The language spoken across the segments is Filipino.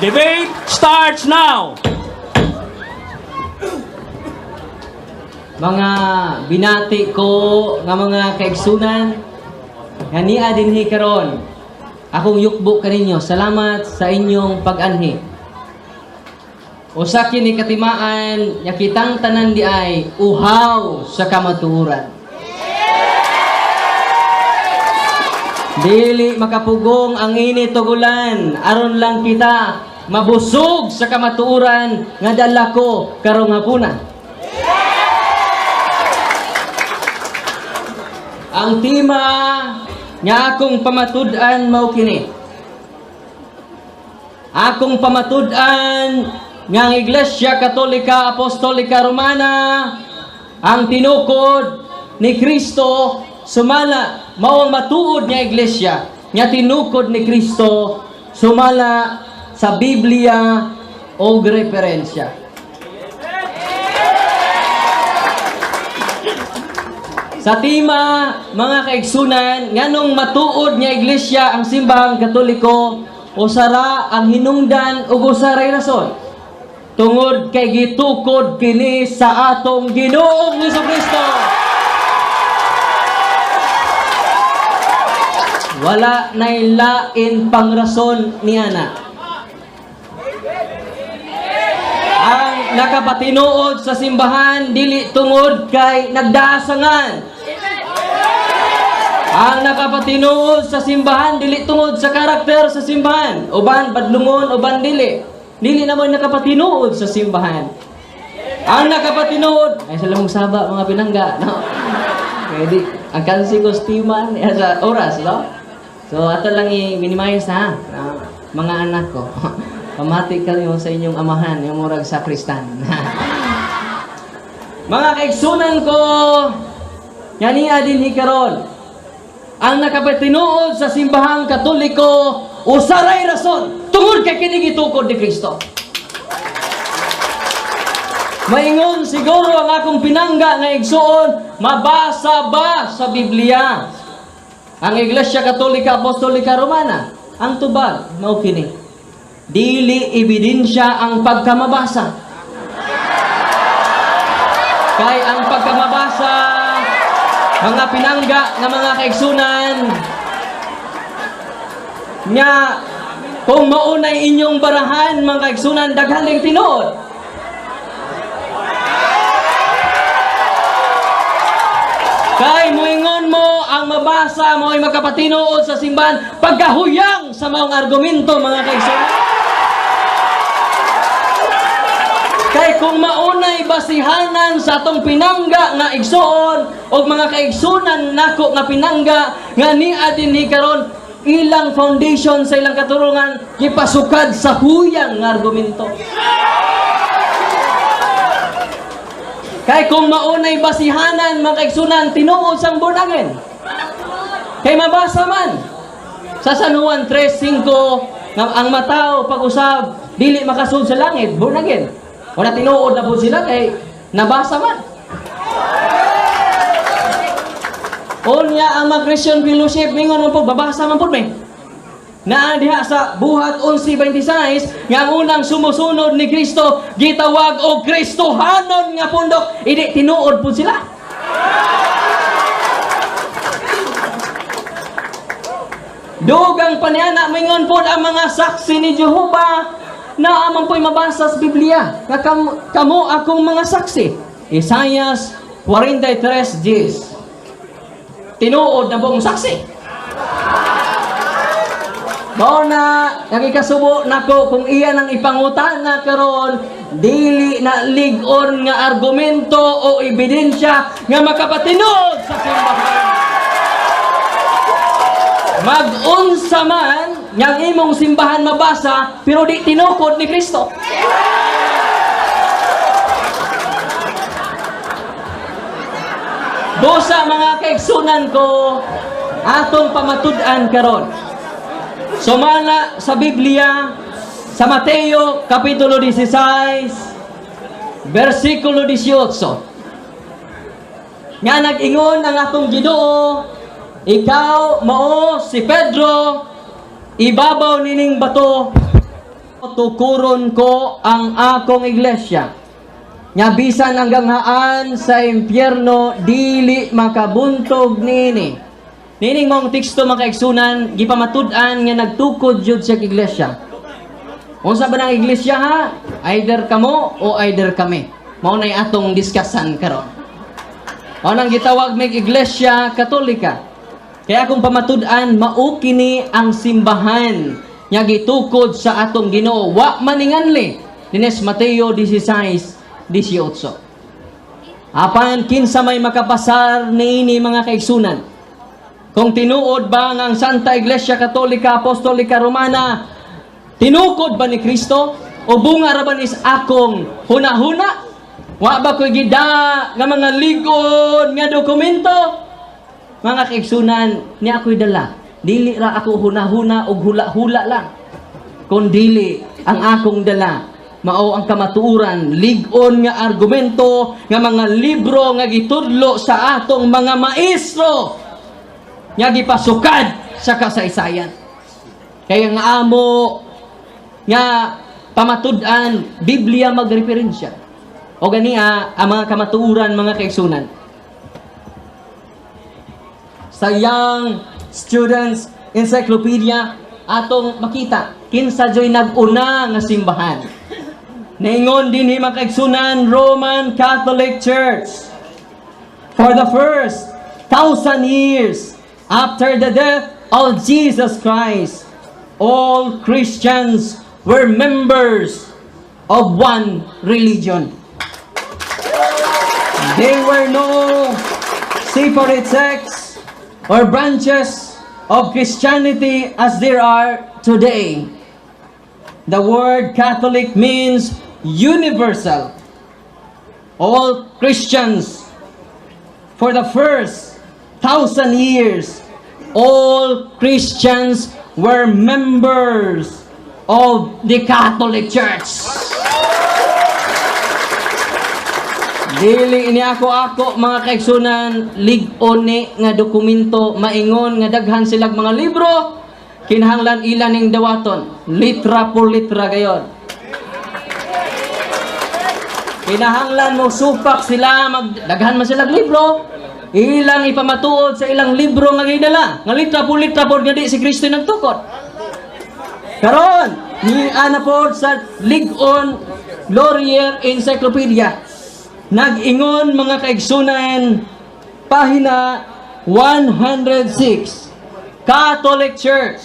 debate starts now. Mga binati ko nga mga kaigsunan, nga niya dinhi karon. Akong yukbo kaninyo, salamat sa inyong pag-anhi. Usa kini katimaan nga kitang tanan di ay uhaw sa kamatuoran. Dili makapugong ang init ug ulan, aron lang kita mabusog sa kamatuoran nga dala ko karong hapunan. Ang tema nga akong pamatud-an mao kini. Akong pamatud-an nga ang Iglesia Katolika Apostolika Romana ang tinukod ni Kristo sumala mao ang matuod nga iglesia nga tinukod ni Kristo sumala sa Biblia o referensya. Sa tema, mga kaigsunan, nganong matuod nga iglesia ang simbahang Katoliko, usara ang hinungdan ug usaray rason. Tungod kay gitukod kini sa atong Ginoong Jesucristo. Wala nay lain pang rason niana. Ang nakapatinuod sa simbahan dili tungod kay nagdasangan. Ang nakapatinuod sa simbahan dili tungod sa karakter sa simbahan. Uban badlungon, uban dili. Dili naman nakapatinuod sa simbahan. Ang nakapatinuod ay sa lamang saba mga pinangga, no? Pwede ang kansi ko stiman sa oras, no? So ato lang i-minimize ha, mga anak ko. Pamati kayo sa inyong amahan, yung murag sa Kristan. Mga kaigsunan ko, yan niya din hikaron. Ang nakapatinuod sa simbahang Katoliko, usaray rason, tungod kay kinigitukod ni Kristo. Maingon siguro ang akong pinangga nga igsuon, mabasa ba sa Biblia? Ang Iglesia Katolika Apostolika Romana, ang tubag, mao kini. Dili ebidensya ang pagkamabasa. Kay ang pagkamabasa, mga pinangga nga mga kaigsunan, nga kung maunay inyong barahan, mga kaigsunan, daghaning tinuod. Kay muingon mo ang mabasa mo ay magkapatinuod sa simbahan pagkahuyang sa maong argumento, mga kaigsunan. Kay kung maunay basihanan sa atong pinangga nga igsuon o mga kaigsunan nako nga pinangga nga niya dinhi karon ilang foundation sa ilang katurungan gipasukad sa huyang nga argumento. Kay kung maunay basihanan mga kaigsunan tinuod sang born-again. Kay mabasa man sa San Juan 3:5 nga ang matao pag-usab dili makasud sa langit, born-again. Wala tinuod na po sila kay nabasa man. Unya ang mga Christian fellowship mingon mo po babasa man pud may. Naa diha sa Buhat 11:26 nga ang unang sumusunod ni Kristo gitawag og Kristohanon nga pundok, idi tinuod pud sila. Dugang paniana mingon pud ang mga saksi ni Jehova na amang po'y mabasa sa Biblia. Kamu akong mga saksi. Isaias 43:10. Tinuod na buong saksi. Mao na nagikasubo nako kung iyan ang ipangutana karon dili na lig-on nga argumento o ebidensya nga makapatinuod sa simbahan. Mag-unsa man yang imong simbahan mabasa pero di tinukod ni Kristo. Busa mga kaigsunan ko atong pamatud-an karon. Sumala sa Biblia sa Mateo kapitulo 16 versikulo 18. Nga nag-ingon ang atong Ginoo, ikaw mao si Pedro, ibabaw nining bato Tukuron ko ang akong iglesia. Nga bisan hanggang haan sa impyerno, dili makabuntog nini. Nining mong teksto makaigsunan, gipamatud-an nga nagtukod jud sa iglesia. Unsa ba ng iglesia ha? Either kamo o either kami. Mao nay atong diskussan karon. Mao nang gitawag mig iglesia katolika. Kaya kung pamatud-an, mao kini ang simbahan nga gitukod sa atong Ginoo. Wa maninganli. Dines Mateo 16:18. Apan kinsa may makapasar niini mga kaigsunan. Kung tinuod ba nga ang Santa Iglesia Katolika Apostolika Romana tinukod ba ni Kristo o bunga ra ba nis akong huna-huna? Wa ba ko'y gida nga mga ligon nga dokumento? Mga kaigsunan, ni ako'y dala. Dili ra ako huna-huna o hula-hula lang. Kung dili ang akong dala mao ang kamatuuran, ligon nga argumento, nga mga libro nga gitudlo sa atong mga maestro, nga gipasukad sa kasaysayan. Kaya nga amo, nga pamatud-an, Biblia magreferensya. O ganiya, ang mga kamatuuran, mga kaigsunan. Sa Young Students Encyclopedia, atong makita, kinsa joy nag-una nga simbahan. Naingon din mga kaigsunan, Roman Catholic Church. For the first 1,000 years after the death of Jesus Christ, all Christians were members of one religion. There were no separate sects or branches of Christianity as there are today. The word Catholic means universal. All Christians, for the first 1,000 years, all Christians were members of the Catholic Church. Dili ini ako mga kaigsunan, lig-on ni nga dokumento, maingon nga daghan silang mga libro, kinahanglan ilan ning dawaton, litra por litra gayon. Kinahanglan mo supak sila, daghan man silang libro, ilang ipamatuod sa ilang libro nga gidala, nga litra por nga di si Kristo nagtukod. Karon, ni ana po sa lig-on Laurier Encyclopedia, nag-ingon mga kaigsunan, pahina 106, Catholic Church,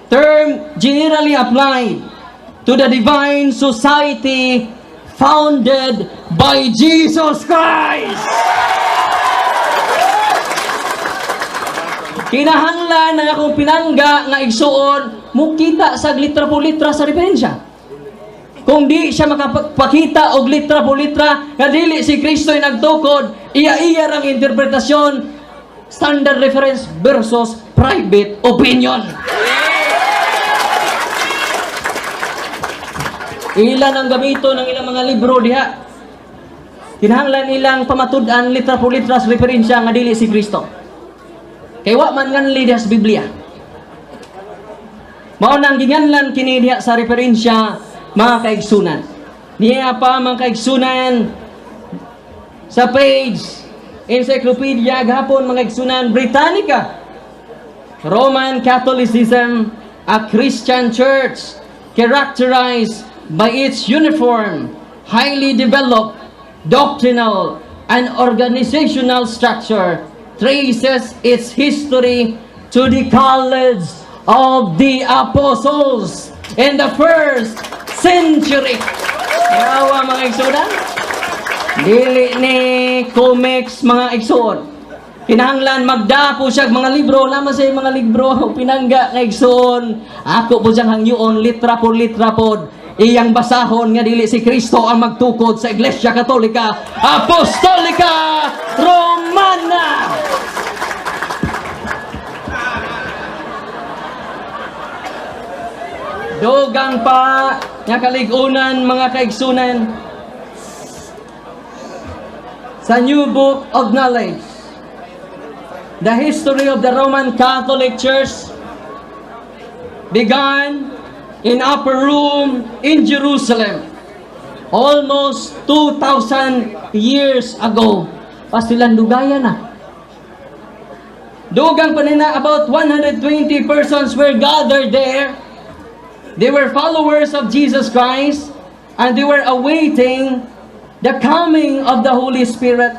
term generally applied to the divine society founded by Jesus Christ. Kinahanglan na akong pinangga nga igsuon, mukita sa litra po litra sa referensya. Kung di siya makapakita og litra po litra nga dili si Kristo ay nagtukod, iya-iya ang interpretasyon, standard reference versus private opinion. Ilan ang gamito ng ilang mga libro diha. Kinahanglan ilang pamatud-an litra po litra sa referensya nga dili si Kristo. Kay wa man nganli diha sa Biblia. Mao nang ginganlan kini diha sa referensya mga kaigsunan. Niya pa mga kaigsunan sa page Encyclopedia gahapon mga kaigsunan Britannica. Roman Catholicism, a Christian church characterized by its uniform, highly developed doctrinal and organizational structure, traces its history to the College of the Apostles in the first century. Yawa mga igsuon. Dili ni comics mga igsuon. Kinahanglan magdapo siya mga libro, laman sa mga libro pinangga nga igsuon. Ako po siyang hangyoon litra por litra pod. Iyang basahon nga dili si Kristo ang magtukod sa Iglesia Katolika Apostolika Romana. Dogang pa nga kaligunan mga kaigsunan sa New Book of Knowledge, the history of the Roman Catholic Church began in upper room in Jerusalem. Almost 2,000 years ago. Pastilan dugaya na. Dugang panina, about 120 persons were gathered there. They were followers of Jesus Christ, and they were awaiting the coming of the Holy Spirit.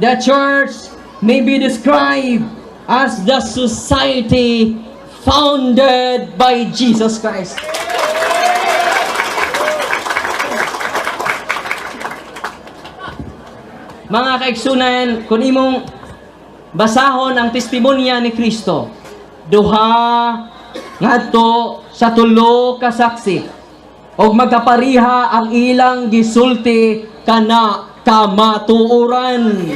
The church may be described as the society founded by Jesus Christ. Mga kaigsunan, kung imong basahon ang testimonya ni Kristo, duha ngadto sa tulo ka saksi, og magkapariha ang ilang gisulti kana kamatuoran.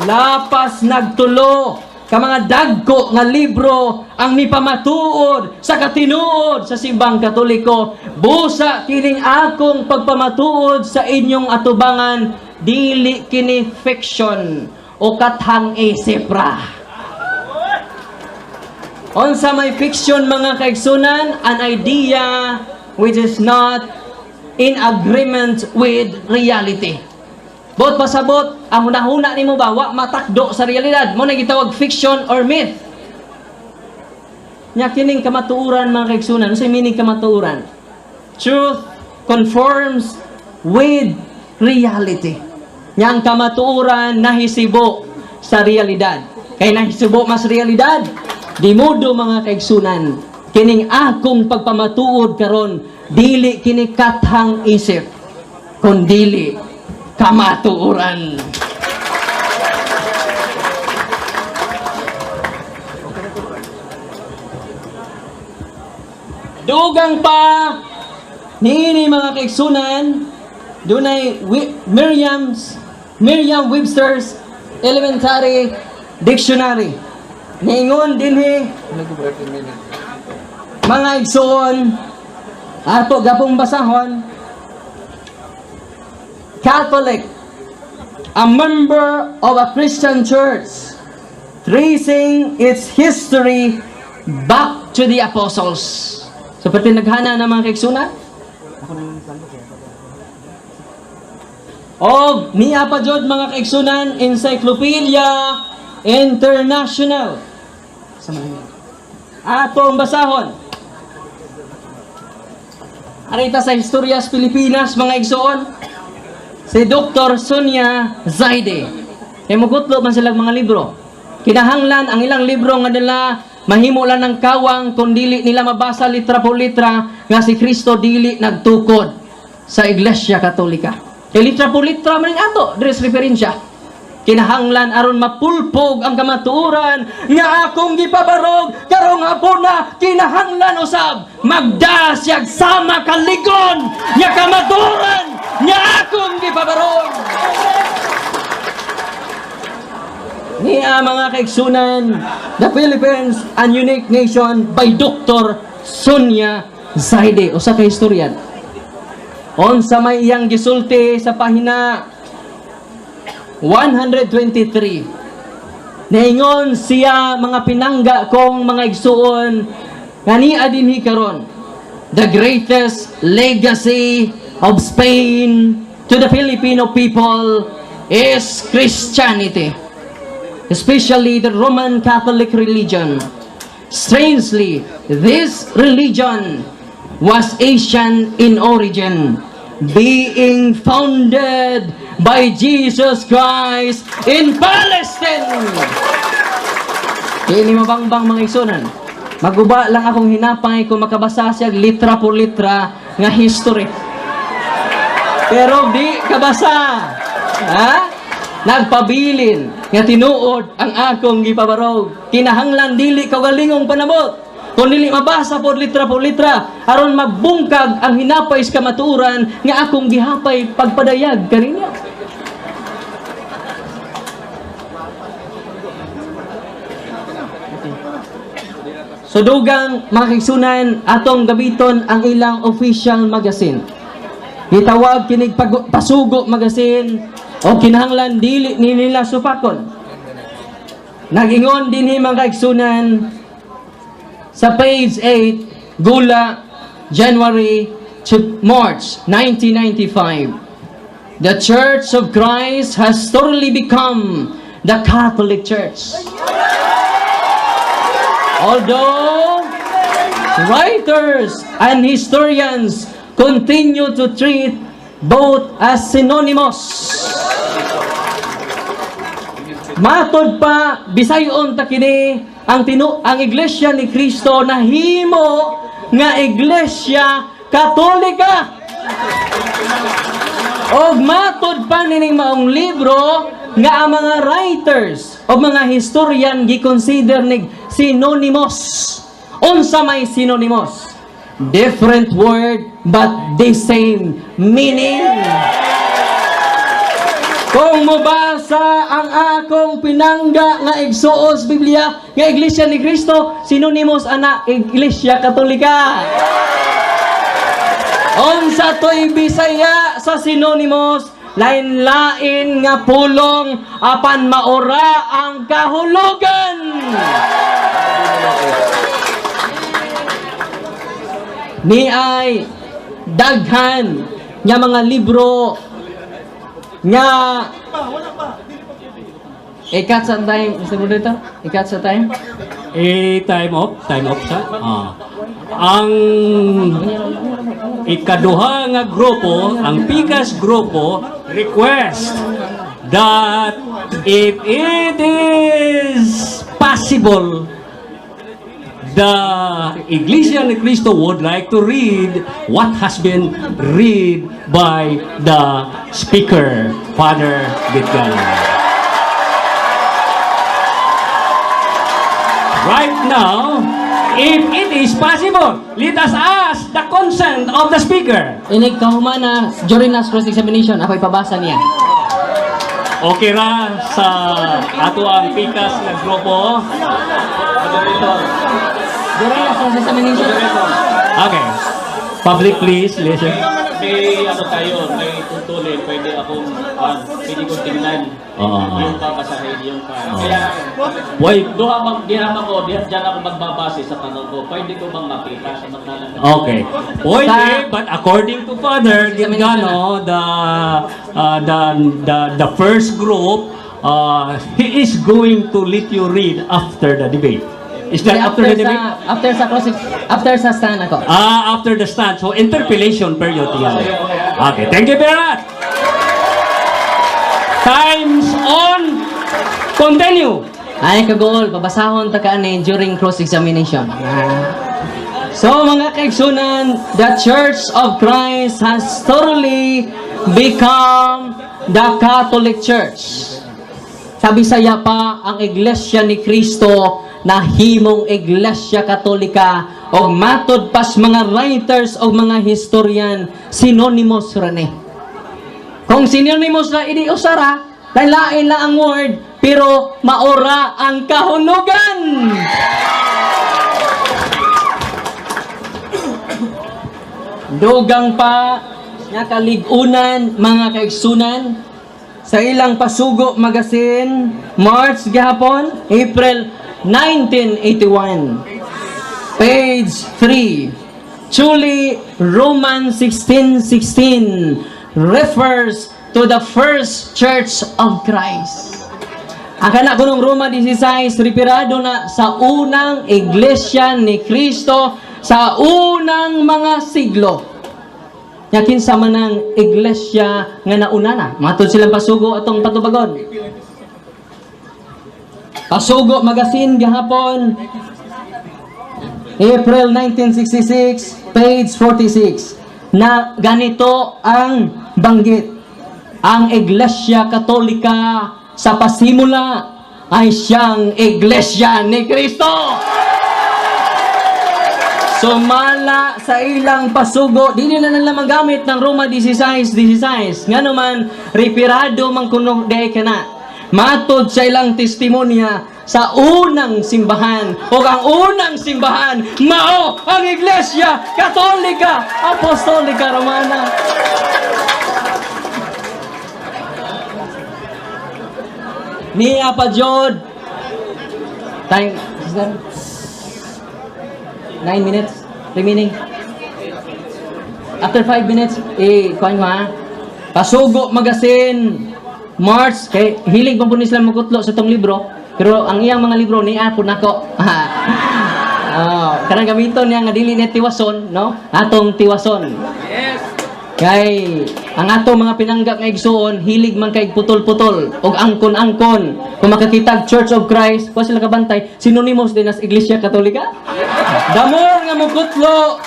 Lapas nagtulo ka mga dagko nga libro ang nipamatuod sa katinuod sa simbang Katoliko. Busa kining akong pagpamatuod sa inyong atubangan, dili kini fiction o kathang isip ra. Unsa may fiction, mga kaigsunan, an idea which is not in agreement with reality. Bot pasabot, ang hunahuna nimo ba wa matakdo sa realidad, mo na gitawag fiction or myth. Nya kining kamatuoran, mga kaigsunan, unsay meaning kamatuoran? Truth conforms with reality. Nya ang kamatuoran nahisibo sa realidad. Kay nahisibo mas realidad, di modo, mga kaigsunan, kining akong pagpamatuod karon dili kini kathang isip, kundili kamatuoran. Dugang pa niini, mga kaigsunan, dunay Merriam-Webster's Elementary Dictionary. Niingon dinhi, mga igsoon, ato gapong basahon, Catholic, a member of a Christian church, tracing its history back to the apostles. So pati naghana na, mga kaigsunan. O niya pa jud, mga kaigsunan, Encyclopedia International. Atong basahon. Arita sa Historias Pilipinas, mga igsoon, si Dr. Sonia Zaide. Kaya mugutlo man silang mga libro. Kinahanglan ang ilang libro nga nila mahimo lang ng kawang kung dili nila mabasa litra po litra nga si Kristo dili nagtukod sa Iglesia Katolika. Litra po litra man ato, dress referensya. Kinahanglan aron mapulpog ang kamatuoran nga akong gipabarog karong hapon na kinahanglan usab magdasyag sama kaligon nga kamatuoran nga akong gipabarog. Niya, mga kaigsunan, the Philippines, a unique nation by Dr. Sonia Zaide, usa ka historian. Unsa may iyang gisulti sa pahina 123. Naingon siya, mga pinangga kong mga igsuon, nga niya dinhi karon, the greatest legacy of Spain to the Filipino people is Christianity, especially the Roman Catholic religion. Strangely, this religion was Asian in origin, being founded by Jesus Christ in Palestine. Hindi mabangbang, mga igsunan. Maguba lang akong hinapay kung makabasa siya litra por litra nga history. Pero di kabasa. Ha? Nagpabilin nga tinuod ang akong gipabarog. Kinahanglan dili kaugalingong panabot, kung dili mabasa por litra aron magbungkag ang hinapay sa kamatuoran nga akong gihapay pagpadayag kaniya. So dugang, mga kaigsunan, atong gabiton ang ilang official magazine. Gitawag kinig Pasugo magazine o kinahanglan dili ni nila supakon. Nagingon dinhi, mga kaigsunan, sa page 8, Gula, January to March 1995. The Church of Christ has totally become the Catholic Church. Although writers and historians continue to treat both as synonymous. Matod pa bisayon ta kini ang Iglesia ni Cristo na himo nga Iglesia Katolika. Og matod pa nining maong libro nga ang mga writers o mga historian gi-consider nig synonymous. Unsa may synonymous? Different word but the same meaning. Kung mabasa ang akong pinangga nga igsuon sa Biblia nga Iglesia ni Cristo, synonymous ana Iglesia Katolika. Unsa to'y Bisaya sa synonymous, lain-lain nga pulong apan maora ang kahulugan. Ni ay daghan nga mga libro nga ikat sa time, Mr. Moderator? Ikat sa time? Time off sa. Ang ikaduha nga grupo, ang Pikas grupo, request that if it is possible, the Iglesia ni Cristo would like to read what has been read by the speaker, Father Bitgan. Right now, if it is possible, let us ask the consent of the speaker. Inig kahumana during nas cross-examination, ako'y pabasa niya. Okay ra sa ato ang Pikas na grupo. During nas cross-examination. Okay. Public, please, listen. May ano tayo, may tutuloy, pwede akong, pwede kong tingnan yung papasahin, yung kaya, Why? diyan ako magbabase sa tanong ko, pwede ko bang makita sa magnalang? Okay. Pwede, but according to Father Gilgano, the first group, he is going to let you read after the debate. Is that after the debate? After sa stand ako. After the stand. So, interpellation period yan. Okay, thank you very much. Time's on. Continue. Ay kagol, babasahon ta kanin during cross-examination. So mga kaigsunan, the Church of Christ has thoroughly become the Catholic Church. Sa Bisaya pa, ang Iglesia ni Cristo na himong Iglesia Katolika o matod pas mga writers o mga historian, synonymous rani. Kung synonymous na ini usara, lain lang ang word, pero maora ang kahulugan. Dugang pa nga kaligunan mga kaigsunan sa ilang Pasugo Magazine, March gihapon, April 1981. Page 3. Truly, Romans 16:16 refers to the first Church of Christ. Ang kana kunong Roma 16 referado na sa unang Iglesia ni Cristo sa unang mga siglo. Yakin sa manang Iglesia nga nauna na. Matod silang Pasugo atong patubagon. Pasugo Magazine gahapon, April 1966, page 46, na ganito ang banggit. Ang Iglesia Katolika sa pasimula ay siyang Iglesia ni Cristo. Sumala sa ilang pasugo, di nila nila magamit ng Roma 16:16. Nga naman, referado man kuno day kana. Matod sa ilang testimonya sa unang simbahan o ang unang simbahan mao ang Iglesia Katolika Apostolika Romana. Niya pa jod. Time. 9 minutes remaining. After 5 minutes, kuhan mo ha. Pasugo magasin. March, kay hilig pa po ni Islam magkutlo sa itong libro. Pero ang iyang mga libro ni po nako. Kanang gamiton niya nga dili ni tiwason, no? Atong tiwason. Yes. Kay ang atong mga pinanggak nga igsuon, hilig man kay putol-putol og angkon-angkon. Kung makakita Church of Christ, wa sila kabantay, synonymous din as Iglesia Katolika. Damor nga mukutlo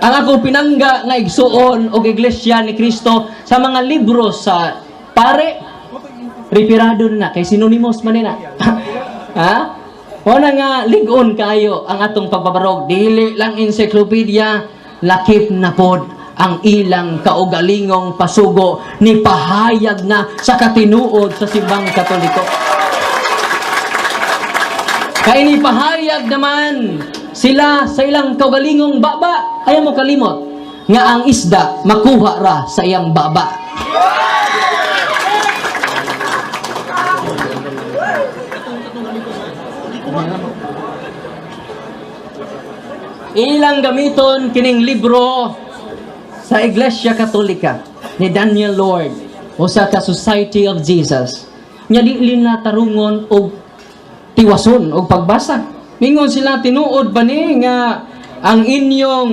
ang akong pinangga nga igsuon og Iglesia ni Kristo sa mga libro sa pare referado na kay synonymous man na. Ha? Wala nga ligon kayo ang atong pagbabarog, dili lang encyclopedia, lakip na pod ang ilang kaugalingong pasugo ni pahayag na sa katinuod sa simbang Katoliko. Kaya ni pahayag naman sila sa ilang kaugalingong baba, ayaw mo kalimot nga ang isda makuha ra sa iyang baba. Ilang gamiton kining libro sa Iglesia Katolika ni Daniel Lord o sa Society of Jesus. Nya di na tarungon og tiwason og pagbasa. Mingon sila tinuod ba ni nga ang inyong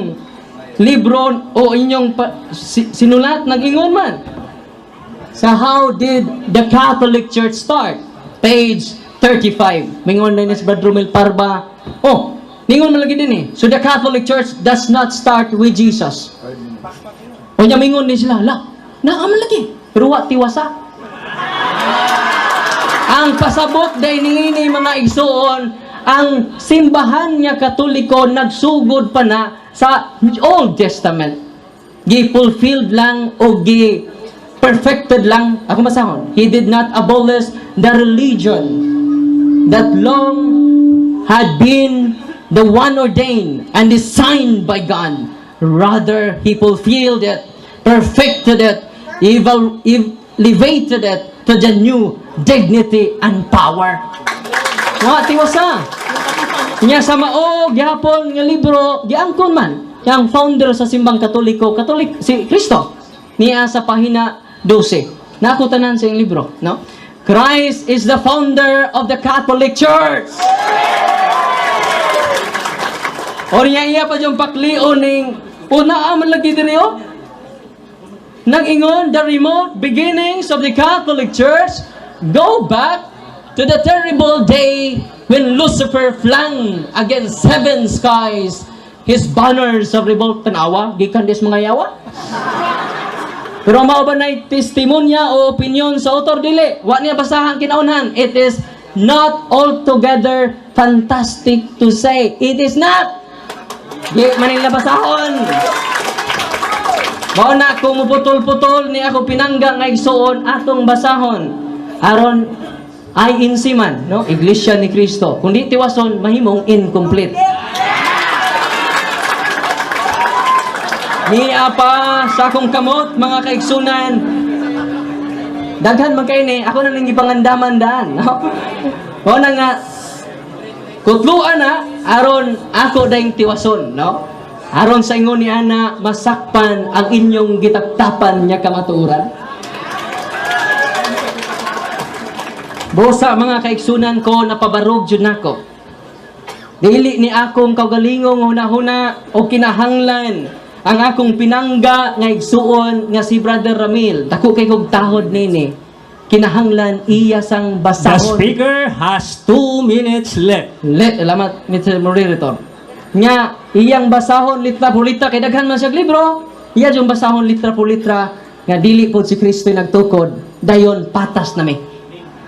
libro o inyong sinulat nag-ingon man sa How Did the Catholic Church Start? Page 35. Mingon na ni Brother Romel Parba. Mingon man lagi din eh. So the Catholic Church does not start with Jesus. O niya mingon din sila, naaman lagi. Pero wa tiwasa. Ang pasabot day ni mga igsuon, ang simbahan niya Katoliko nagsugod pa na sa Old Testament. Gi-fulfilled lang o gi-perfected lang. Ako masahon. He did not abolish the religion that long had been the one ordained and designed by God. Rather, He fulfilled it, perfected it, elevated it to the new dignity and power. Nga, tiwasa. Nya sa maog, gihapon nga libro, giangkon man. Yang founder sa simbang Katoliko, si Kristo. Niya sa pahina 12. Nakutanan sa yung libro, no? Christ is the founder of the Catholic Church. O niya pa yung paklion ng unaan lagi diri o. Nag-ingon, the remote beginnings of the Catholic Church go back to the terrible day when Lucifer flung against heaven skies his banners of revolt. Tanawa, gikan des mga yawa. Pero mao ba nay testimonya o opinion sa author dili? Wa niya basahan kinaunhan. It is not altogether fantastic to say. It is not. Di manila basahon. Mao na kung muputol-putol ni ako pinangga nga igsuon atong basahon. Aron ay insiman, no? Iglesia ni Kristo. Kung di tiwason mahimong incomplete. Ni apa sa akong kamot mga kaigsunan. Daghan man kay ni ako na ning gipangandaman daan, no? Mao na nga kutluan na aron ako daing tiwason, no? Aron sa ingon ni ana masakpan ang inyong gitaptapan nya kamatuoran. Busa mga kaigsunan ko napabarog jud nako. Dili ni akong kaugalingong huna-huna o kinahanglan ang akong pinangga nga igsuon nga si Brother Ramil. Dako kay kog tahod nini. Kinahanglan iya sang The basahon. speaker has 2 minutes left. Alamat, Mr. Moderator. Nga, iyang basahon litra por litra, kay daghan man siya libro, iya yung basahon litra por litra, nga dili po si Kristo nagtukod, dayon patas na may.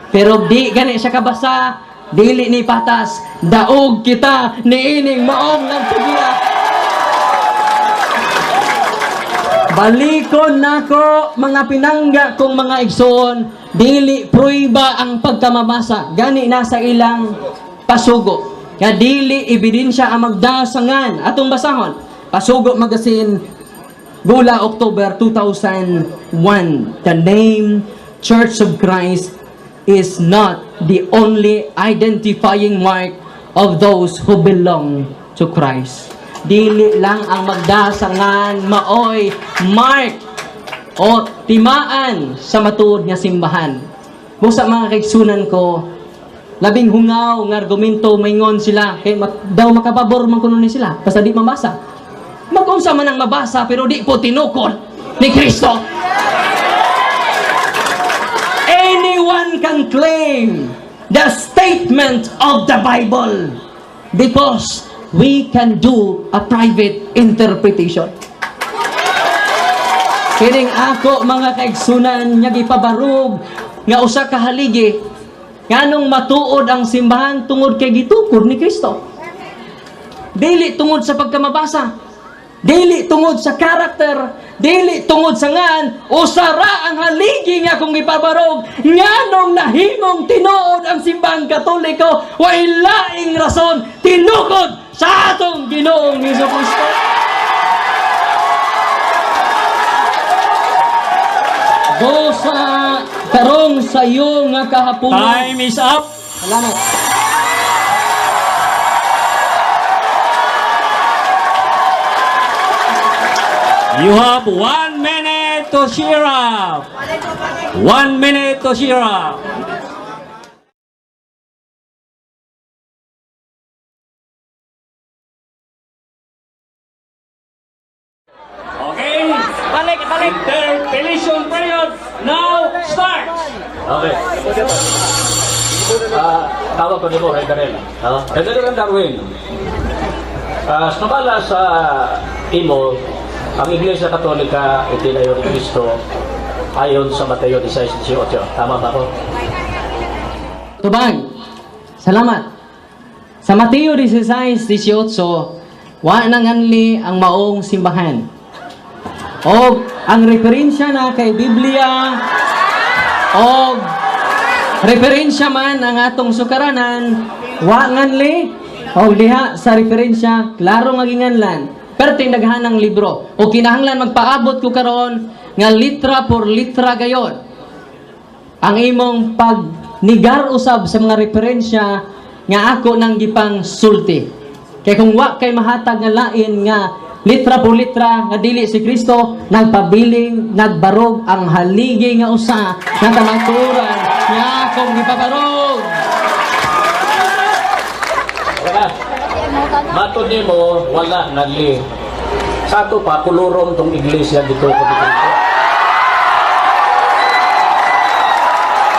Pero di gani siya kabasa, dili ni patas, daog kita ni ining maong ng tugiya. Balikon nako mga pinangga kong mga igsoon, dili pruiba ang pagkamabasa, gani nasa ilang pasugo. Kaya dili ebidensya ang magdasangan atong basahon. Pasugo Magazine, Gula, October 2001. The name Church of Christ is not the only identifying mark of those who belong to Christ. dili lang ang magdasangan maoy mark o timaan sa matuod nga simbahan. Busa mga kaigsunan ko, labing hungaw nga argumento maingon sila kay daw makapabor man kuno ni sila basta di mabasa. Mag-unsa man ang mabasa pero di po tinukod ni Kristo. Anyone can claim the statement of the Bible because we can do a private interpretation. Kining ako mga kaigsunan nga gipabarog nga usa ka haligi nganong matuod ang simbahan tungod kay gitukod ni Kristo. Dili tungod sa pagkamabasa, dili tungod sa karakter, dili tungod sa ngan, usara ang haligi nga kung gipabarog nganong nahimong tinuod ang simbahang Katoliko, way laing rason tinukod sa atong Ginoong Hesukristo. Bosa karong sayo nga kahaponon. Time is up. Salamat. You have 1 minute to cheer up. 1 minute to cheer up. Okay. Balik. Interpellation period now starts. Okay. Tawag ko ni mo, Ray Darrell. Darrell ang Darwin. Sumala sa imo, ang Iglesia Katolika itinayo ni Kristo ayon sa Mateo 16:18. Tama ba ko? Tubag. Salamat. Sa Mateo 16:18, wa nang anli ang maong simbahan. O ang referensya na kay Biblia o referensya man ang atong sukaranan, wa nganli o diha sa referensya klaro nga ginganlan. Pero tinaghanang libro o kinahanglan magpaabot ko karon nga litra por litra gayon ang imong pagnigar usab sa mga referensya nga ako nang gipang sulti. Kay kung wa kay mahatag nga lain nga litra por litra nga dili si Kristo, nagpabiling nagbarog ang haligi nga usa nga kamaturan nga akong gipabarog. Wala. Matod ni mo, wala nali. Sa ato pa, kulurong tong iglesia dito ko dito.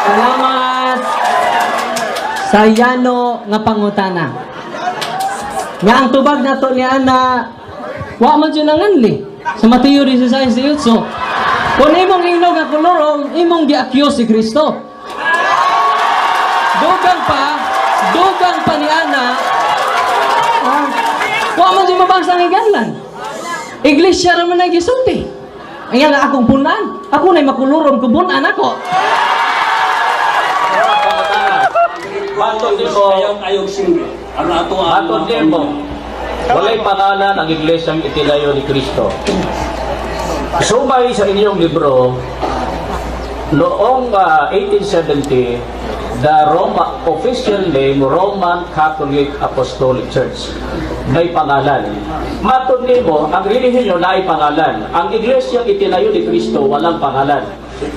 Salamat sa yano nga pangutana. Nga ang tubag nato ni Ana, wa man dyan nanganli. Sa Mateo 16:18. Kung imong inog nga kulurong, imong gi-accuse si Kristo. Dugang pa ni Ana, wa man dyan mabasa ng iganlan. Iglesia raman na gisulti. Ayan nga akong punan. Ako na'y makulurong kubunan ako. Matod ni mo, Ayong single. Ano ato matod ni mo, walay pangalan ang iglesyang itinayo ni Kristo. Sumay sa inyong libro, noong 1870, the official name, Roman Catholic Apostolic Church. May pangalan. Matod nimo, ang relihiyon na ay pangalan. Ang iglesyang itinayo ni Kristo, walang pangalan.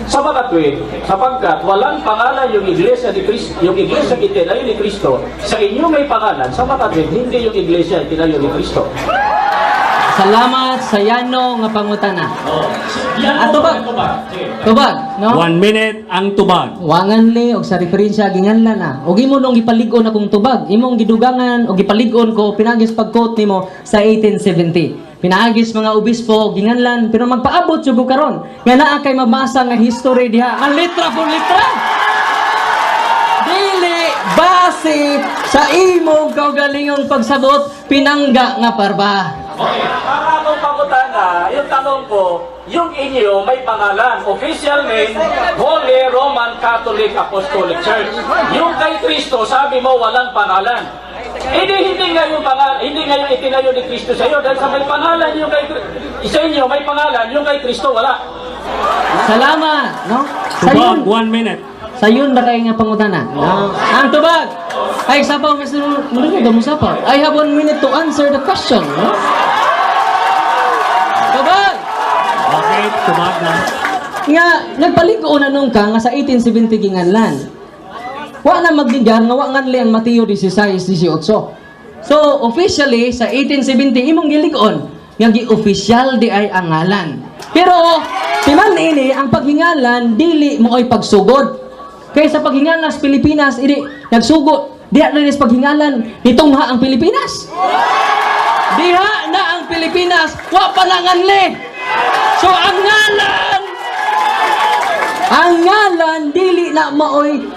Sapagkat walang pangalan yung iglesia ni Kristo, yung iglesia itinayo ni Kristo, sa inyo may pangalan, sapagkat hindi yung iglesia itinayo ni Kristo. Salamat sa yano nga pangutana. Yan Ato ba? Tubag, no? 1 minute ang tubag. Wangan li og sa referensya ginganlan na. Og imo nung gipalig-on akong tubag, imong gidugangan og gipalig-on ko pinagis pag-quote nimo sa 1870. Pinaagis mga obispo ginganlan pero magpaabot jud ko karon nga naa kay mabasa nga history diha ang litra por litra. Dili base sa imong kaugalingong pagsabot pinangga nga parba. Okay, para akong pangutana, yung tanong ko, yung inyo may pangalan, official name, Holy Roman Catholic Apostolic Church. Yung kay Kristo, sabi mo walang pangalan. Hindi nga yung pangalan, hindi nga yung itinayo ni Kristo sa iyo dahil sa may pangalan yung kay sa inyo may pangalan, yung kay Kristo wala. Salamat, no? Tubag, 1 minute. Sayon na kayo nga pangutana. Ang tubag. Ay, sabaw, Mr. Muludo, musapa. I have 1 minute to answer the question. No? Tubag! Okay, tubag na. Nga, nagpaligo na nung ka nga sa 1870 ginganlan. Wa na magdigar nga wa nganli ang Mateo 16:18. So, officially, sa 1870, imong gilig-on, nga gi-official di ay ang ngalan. Pero, timan ini, ang paghingalan, dili mo ay pagsugod. Kaya sa paghingalan sa Pilipinas, ini, nagsugod. Diha na rin sa paghingalan, nitungha ang Pilipinas. Diha na ang Pilipinas, wa pa na nganli. So, ang ngalan, dili na maoy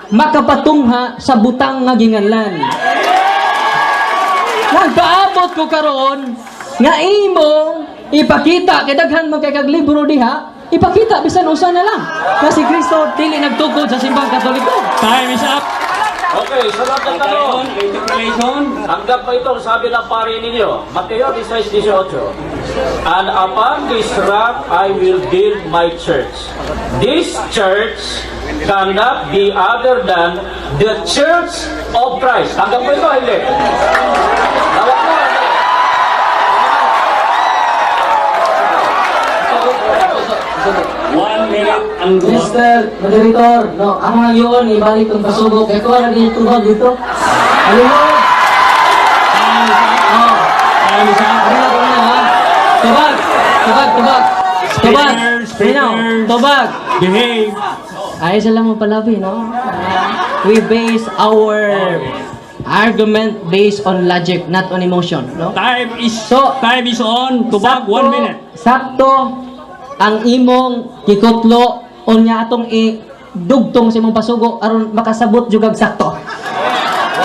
makapatungha sa butang nga ginganlan. Nagpaabot ko karon nga imong ipakita kay daghan man kay kag libro diha, ipakita bisan usa na lang na si Kristo dili nagtukod sa simbang Katoliko. Time is up. Okay, sunod na tanong. Interpolation. Hanggang pa itong sabi ng pari ninyo, Mateo 16:18. And upon this rock I will build my church. This church cannot be other than the church of Christ. Hanggang pa ito, hindi. Tawag mo. 1 minute ang tubag. Mr. Moderator, no, ako nga yun, ibalik ang pasubok. Kaya ko lagi yung tubag dito. Alam mo? Time is up. Ano na, ha? Tubag! Tubag! Tubag! Tubag! Rinaw, tubag! Behave. Ayos lang mo palabi, no? We base our argument based on logic, not on emotion, no? Time is So, on. Tubag, 1 minute. Sakto ang imong kikutlo unya atong dugtong sa imong pasugo aron makasabot jud og sakto.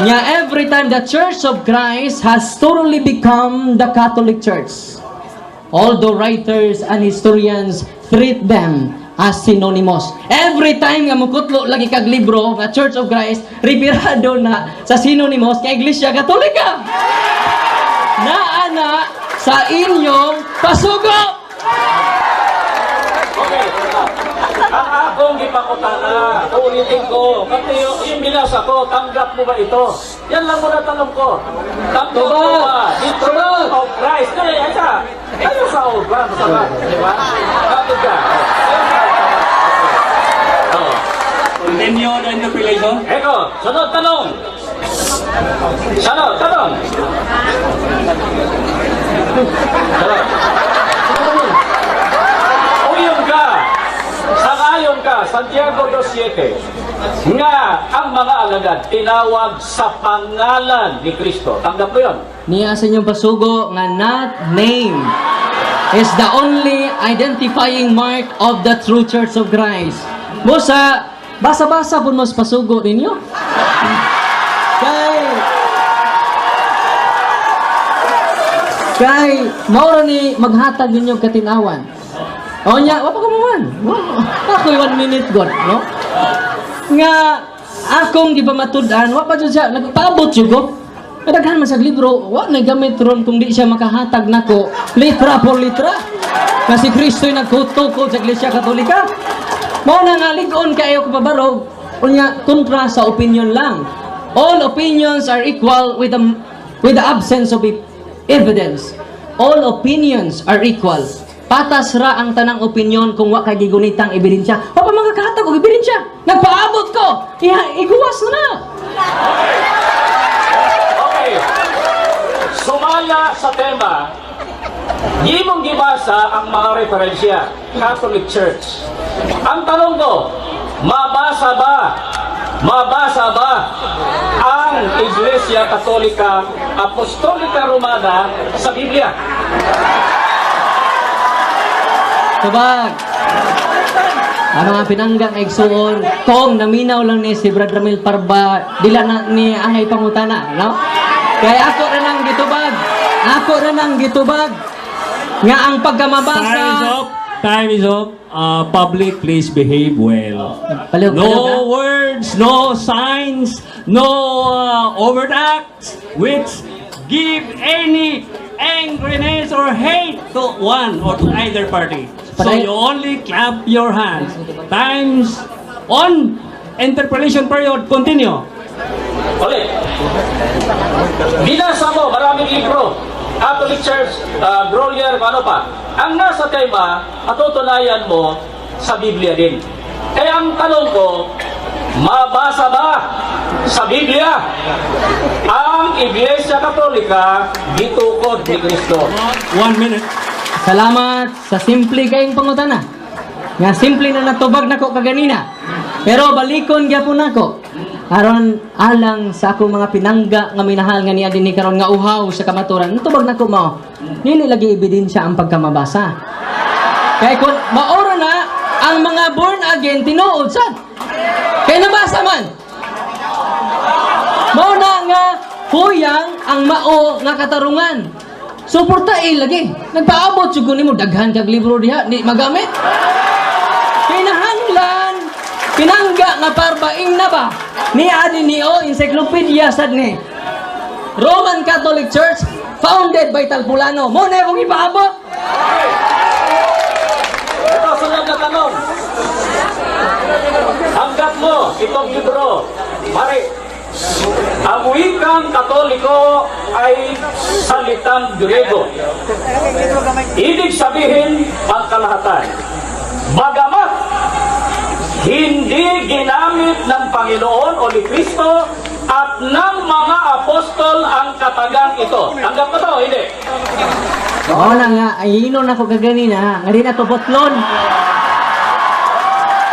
Nya every time the Church of Christ has totally become the Catholic Church. Although writers and historians treat them as synonymous. Every time nga mukutlo lagi kag libro nga Church of Christ, referado na sa synonymous kay Iglesia Katolika. Naana sa inyong pasugo. Okay. Ang akong ipakutana, ulitin ko, kasi yung binasa ko, tanggap mo ba ito? Yan lang muna tanong ko. Tanggap mo ba? The Church of Christ. Kaya, ano sa obra? Masama, di ba? Tanggap ka. Continue the interpolation. Eko, sunod tanong. Sunod tanong. Sangayon ka, Santiago 2:7, nga ang mga alagad tinawag sa pangalan ni Kristo. Tanggap mo yun? Niya sa inyong pasugo nga not name is the only identifying mark of the true Church of Christ. Musa, basa-basa po mas pasugo ninyo. Kay mauro ni maghatag ninyo katinawan. O nya, wapa ka man. Ako 1 minute god, no? Nga akong gipamatudan, wa pa jud siya nagpaabot jud ko. Kadaghan man sa libro, wa na gamit ron kung di siya makahatag nako litra por litra. Na si Kristo'y nagkutukod sa Iglesia Katolika. Mao na nga lig-on kayo ko pabarog. Unya kontra sa opinion lang. All opinions are equal with the absence of evidence. All opinions are equal. Patas ra ang tanang opinion kung wa kay gigunitang ebidensya. O pa mga kahatag og ebidensya. Nagpaabot ko. Iguwas na. Okay. Sumala sa tema, di mong gibasa ang mga referensya. Catholic Church. Ang tanong ko, mabasa ba ang Iglesia Katolika Apostolika Romana sa Biblia? Tubag. Ang mga pinanggang igsoon, kung naminaw lang ni si Brad Ramil Parba, dila na ni angay pangutana, no? Kaya ako na nang gitubag nga ang pagkamabasa. Time is up. Public, please behave well. Palihog, No words, no signs, no overt acts which give any angriness or hate to one or to either party. So you only clap your hands. Times on. Interpolation period. Continue. Ulit. Binasa mo maraming libro. Catholic Church, Grolier, ano pa. Ang nasa tema, matutunayan mo sa Biblia din. Kaya ang tanong ko, mabasa ba sa Biblia ang Iglesia Katolika gitukod ni Kristo? 1 minute. Salamat sa simple kayong pangutana. Nga simple na natubag nako kaganina. Pero balikon gyapon nako. Aron alang sa akong mga pinangga nga minahal nga niya dinhi karon nga uhaw sa kamaturan. Natubag nako mo. Dili lagi ebidensya ang pagkamabasa. Kay kun maoro na ang mga born again tinuod sad. Kay nabasa man. Mao na nga huyang ang mao nga katarungan. Suportail lagi. Nagpaabot jud ko nimo daghan kag libro diha di magamit. Kinahanglan pinangga nga parbaing na ba ni adi niyo encyclopedia sad ni Roman Catholic Church founded by Talpulano. Mo na akong ipaabot. Ito, sunod na tanong. Hanggat mo itong libro, mari, ang wikang Katoliko ay salitang Grego. Ibig sabihin, pangkalahatan. Bagamat hindi ginamit ng Panginoon o ni Kristo at ng mga apostol ang katagang ito. Tanggap mo to, hindi? Oo na nga, ay inon ako kaganina, nga di na to potlon.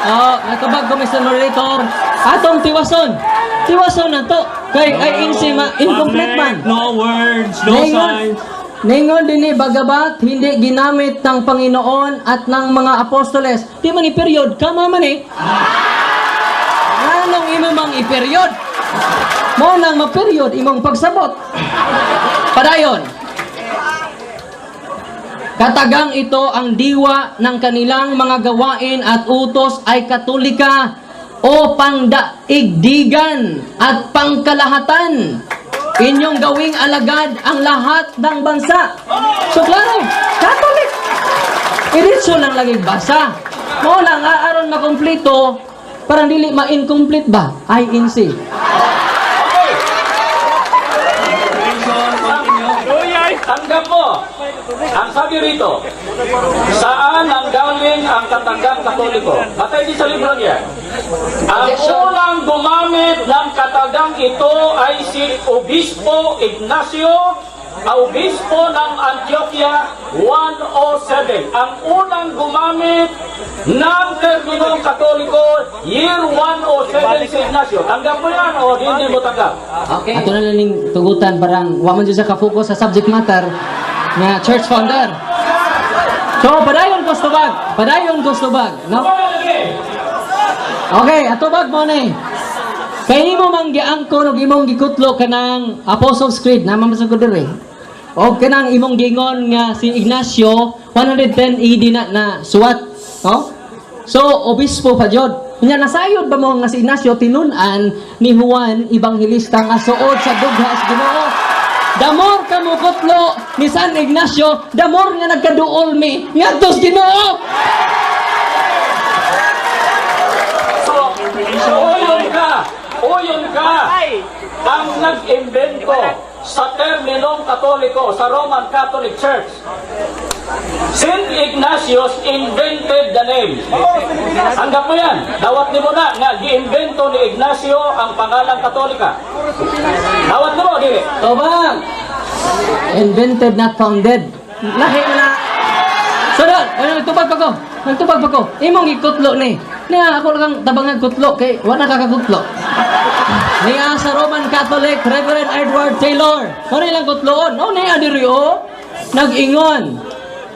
Oo, natubag ko, Mr. Moderator. Atong tiwason. Tiwason na to. Kay, ay insima, incomplete man. No words, no signs. Ningon din bagabat, hindi ginamit ng Panginoon at ng mga apostoles. Di man i-period, kama man eh. Anong imo mang i-period? Mo nang ma-period, imong pagsabot. Padayon. Katagang ito ang diwa ng kanilang mga gawain at utos ay Katolika o pangdaigdigan at pangkalahatan. Inyong gawing alagad ang lahat ng bansa. So klaro, Catholic. Iritso lang lagi basa. Mo lang aaron makumpleto, parang dili ma-incomplete ba? INC. Tanggap mo. Ang sabi rito, saan ang galing ang katagang Katoliko? Patay di sa libro niya. Ang unang gumamit ng katagang ito ay si Obispo Ignacio, Obispo ng Antioquia 107. Ang unang gumamit ng terminong Katoliko, year 107 si Ignacio. Tanggap mo yan o hindi mo tanggap? Okay. Ato na lang ning tugutan parang wa man jud sa ka-focus sa subject matter nga church founder. So padayon ko stubag. Padayon ko stubag. No? Okay, atubag mo ni. Kay imo man giangkon og imong gikutlo kanang Apostles' Creed na mamasugod diri. O kanang imong gingon nga si Ignacio 110 AD na suwat, no? So obispo pa jud. Nya nasayod ba mo nga si Ignacio tinun-an ni Juan Evangelista nga suod sa dugha sa Ginoo. Damor ka mo kutlo ni San Ignacio, damor nga nagkaduol mi ngadto sa Ginoo. So, uyon ka ang nag-imbento sa terminong Katoliko sa Roman Catholic Church. Saint Ignatius invented the name. Hanggap mo yan. Dawat ni mo na nga gi-invento ni Ignacio ang pangalang Katolika. Dawat ni mo, dili. Tobag. Invented, not founded. Lahi na. Sunod, nagtubag pa ko. Nagtubag pa ko. Imong gikutlo ni. Niya ako lang tabangan kutlo kay wala kakakutlo. Niya sa Roman Catholic Reverend Edward Taylor. Ano ilang kutloon? Oh, niya diri o. Nag-ingon.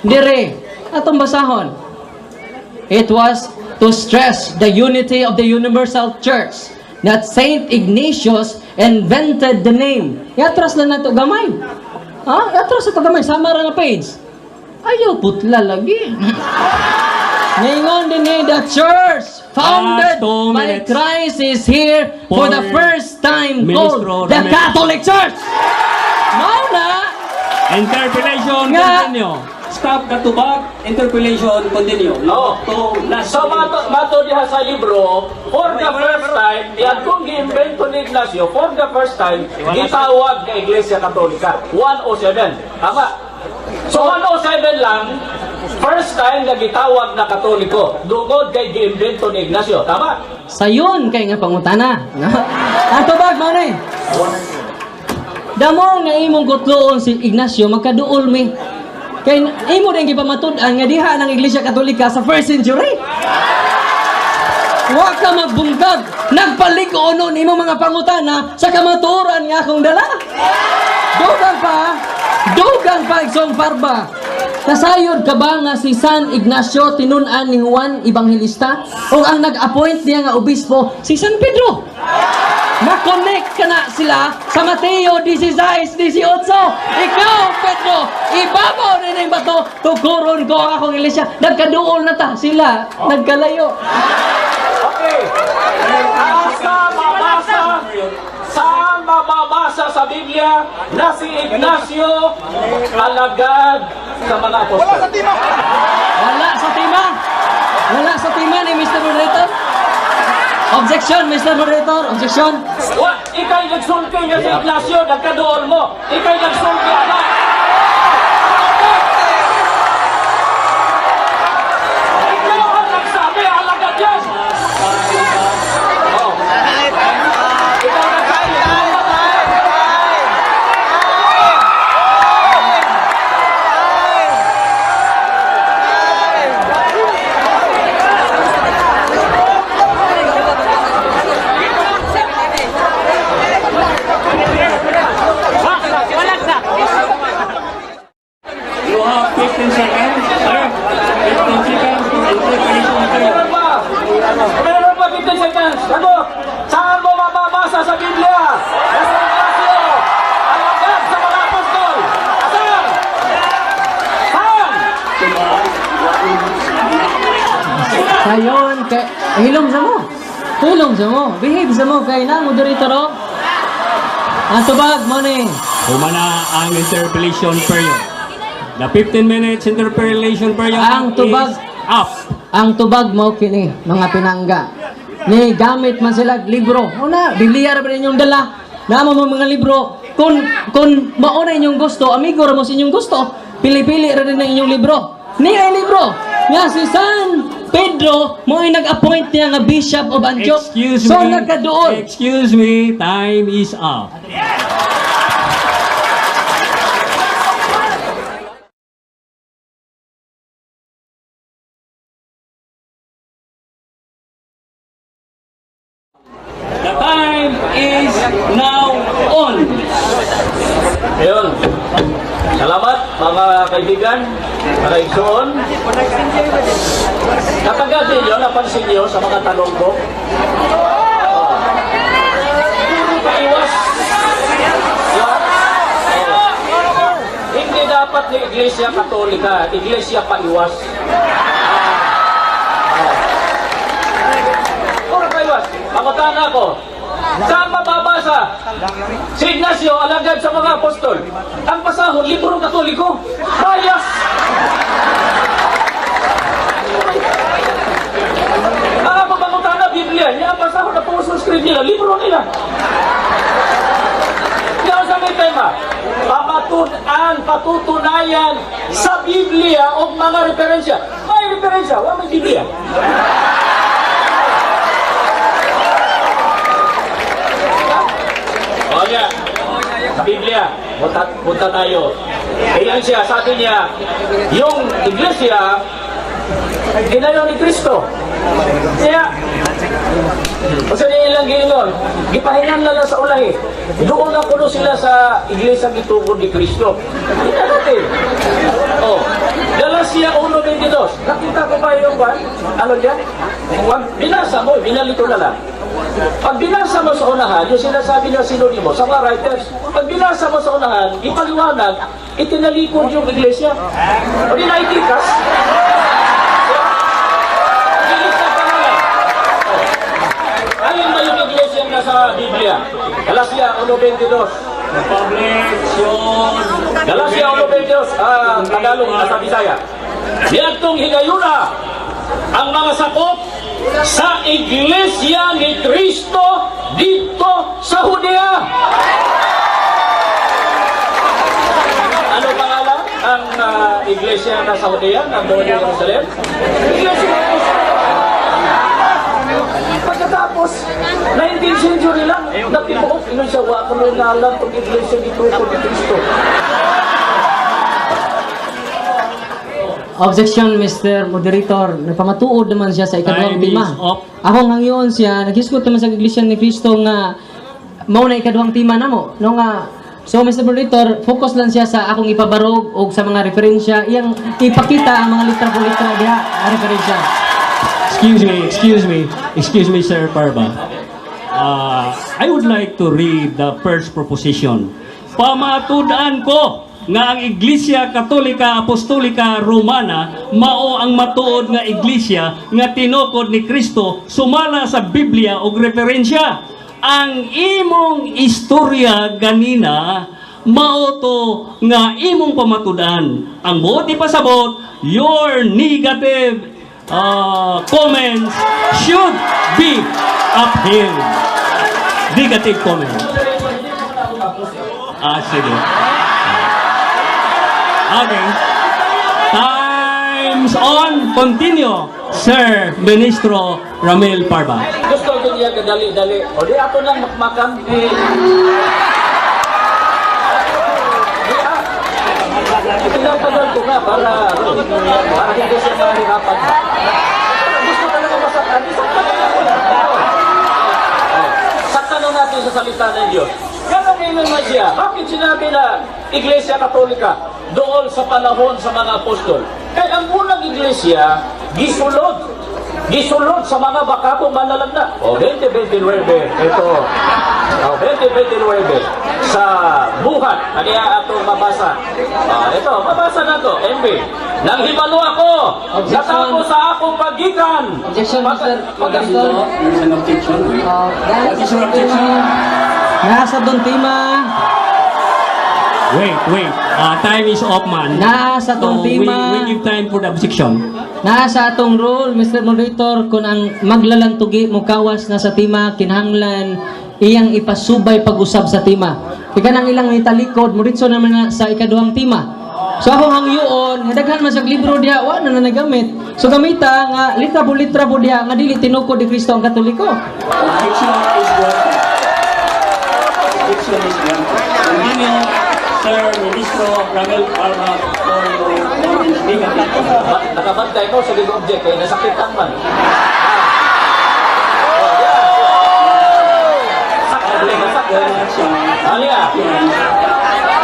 Dire. Atong basahon. It was to stress the unity of the Universal Church that Saint Ignatius invented the name. Yatras lang na ito gamay. Ha? Yatras ito gamay. Sama ra na page. Ayaw putla lagi. Ngayon din the church founded by Christ is here for the first time called the Catholic Church. Now na Interpellation nga continue. stop the tubag interpolation, continue. Oh. To last So mato diha sa libro, for the first time, yan kung gi-invento ni Ignacio, for the first time, gitawag ng Iglesia Katolika. 107. Tama. So 107 lang, first time na gitawag na Katoliko. Dugod kay gi-invento ni Ignacio. Tama? Sayon kay nga pangutana. Ang tubag mo ni. Damong nga imong gutloon si Ignacio magkaduol mi. Kay imo din gipamatud-an nga diha ng Iglesia Katolika sa 1st century. Wa ka magbungkag, nagpaligo nimo mga pangutana sa kamaturan nga akong dala. Dugang pa igsong parba. Nasayod ka ba nga si San Ignacio tinun-an ni Juan Evangelista o ang nag-appoint niya nga obispo si San Pedro? Na-connect ka na sila sa Mateo 16:18. Ikaw, Pedro, ibabaw na yung bato, tukuron ko ang akong iglesia. Nagkaduol na ta sila, nagkalayo. Okay. Saan mababasa sa Biblia na si Ignacio alagad sa mga apostol? Wala sa tima ni Mr. Moderator. Objection, Mr. Moderator. Objection. Ikay nagsulti nga si Ignacio, nagkadoon mo. Ikay nagsulti, anak. Ikaw ang nagsabi, alagad yan. Oh. Ikaw nagsabi, You have 15 seconds, sir. 15 seconds to interpolation period. Meron pa 15 seconds. Ano? Saan mo mababasa sa Biblia? Nasa Ignacio, alagad sa mga apostol. Saan? Saan? Sayon kay hilom sa mo. Behave sa mo kay na moderator o. Ang tubag mo ni. Humana ang interpolation period. The 15 minutes interpolation period Ang tubag. is up. Ang tubag mo kini mga pinangga. Ni gamit man sila libro. Una, Biblia ra ba inyong dala? Namo mo mga libro. Kung mauna inyong gusto, amigo ra mo sa inyong gusto, pili-pili ra din ang inyong libro. Ni ay libro. Nga si San Pedro mo ay nag-appoint niya nga Bishop of Antioch. So nagkaduol. Excuse me, time is up. The time is now on. Ayun. Salamat mga kaibigan, mga igsoon. Natagad ninyo, napansin niyo sa mga tanong ko. Puro paiwas. Hindi dapat ni Iglesia Katolika, Iglesia paiwas. Puro paiwas. Pangutana ko. Saan mababasa? Si Ignacio, alagad sa mga apostol. Ang pasahon, librong Katoliko. Bias! Mga pagpangutana na Biblia, niya ang pasahon na puso script nila, libro nila. Kaya sa may tema, patutunayan sa Biblia o mga referensya. May referensya, wala may Biblia. O niya, sa Biblia, punta tayo. Ayan siya, sabi niya, yung iglesia, ginayo ni Kristo. Kaya, kasi nilang gingon, gipahingan na lang sa ulahi. Doon na kuno sila sa iglesia gitugod ni Kristo. Hindi natin. O, Galacia 1:22. Nakita ko ba yung ba? Ano dyan? Binasa mo, binalito na lang. Pag binasa mo sa unahan, yung sinasabi ng sinonimo sa mga writers, pag binasa mo sa unahan, ipaliwanag, itinalikod yung iglesia. O di naitikas. Gilis na pangalan. Ayun ba yung iglesia na sa Biblia? Galacia 1:22. Publication. Galacia 1:22. Tagalog at sa Bisaya. Niadtong higayuna ang mga sakop sa Iglesia ni Cristo dito sa Judea. Ano pangalan ang iglesia na sa Judea, na doon sa Jerusalem? Iglesia ni Cristo. Pagkatapos, 19th century lang, natibuok, inon siya, wa kami nalang itong iglesia ni Cristo. Objection, Mr. Moderator. Nagpamatuod naman siya sa ikaduhang Time tema. is up. Akong hangyon siya, naghiskot naman sa Iglesia ni Cristo nga mao na ikaduhang tema namo. No nga, so Mr. Moderator, focus lang siya sa akong ipabarog o sa mga referensya, iyang ipakita ang mga litra po litra diha, ang referensya. Excuse me, Sir Parba. I would like to read the first proposition. Pamatudan ko nga ang Iglesia Katolika Apostolika Romana mao ang matuod nga iglesia nga tinukod ni Kristo sumala sa Biblia og referensya. Ang imong istorya ganina mao to nga imong pamatudan. Ang buot ipasabot, your negative comments should be upheld. Negative comments. Sige. Okay. Time's on. Continue, Sir Ministro Ramil Parba. Gusto ko niya kadali-dali. O di ako nang makmakam. Pinapagal ko nga para hindi siya mahirapan. Gusto talaga masaktan. Saktan na natin sa salita ng Diyos. Ganun naman siya. Bakit sinabi na Iglesia Katolika doon sa panahon sa mga apostol? Kaya ang unang iglesia, gisulod sa mga bakabong malalanda. O 2029, ito. O 2029, sa buhat, kaya atong mabasa. Ito, mabasa na to, MB. Nang himalo ako, natapos sa akong pagikan. Objection, Mr. Moderator. There's an objection. What is your objection? Nasa doon tema. Wait. Time is up, man. Nasa So, tong we tema. give time for the objection. Nasa atong rule, Mr. Moderator, kung ang maglalantugi mo kawas na sa tema, kinahanglan iyang ipasubay pag-usab sa tema. Ika nang ilang italikod, muritso naman na sa ikaduhang tema. So akong hangyoon, daghan man sa libro diha, wa na nagamit. So gamita nga litra po diha nga dili tinukod ni Kristo ang Katoliko. Objection is granted. Objection is granted. Continue, Sir Ministro Ramil Parba, for your comments. Nakabantay ko sa ligo object, kaya nasakitan man.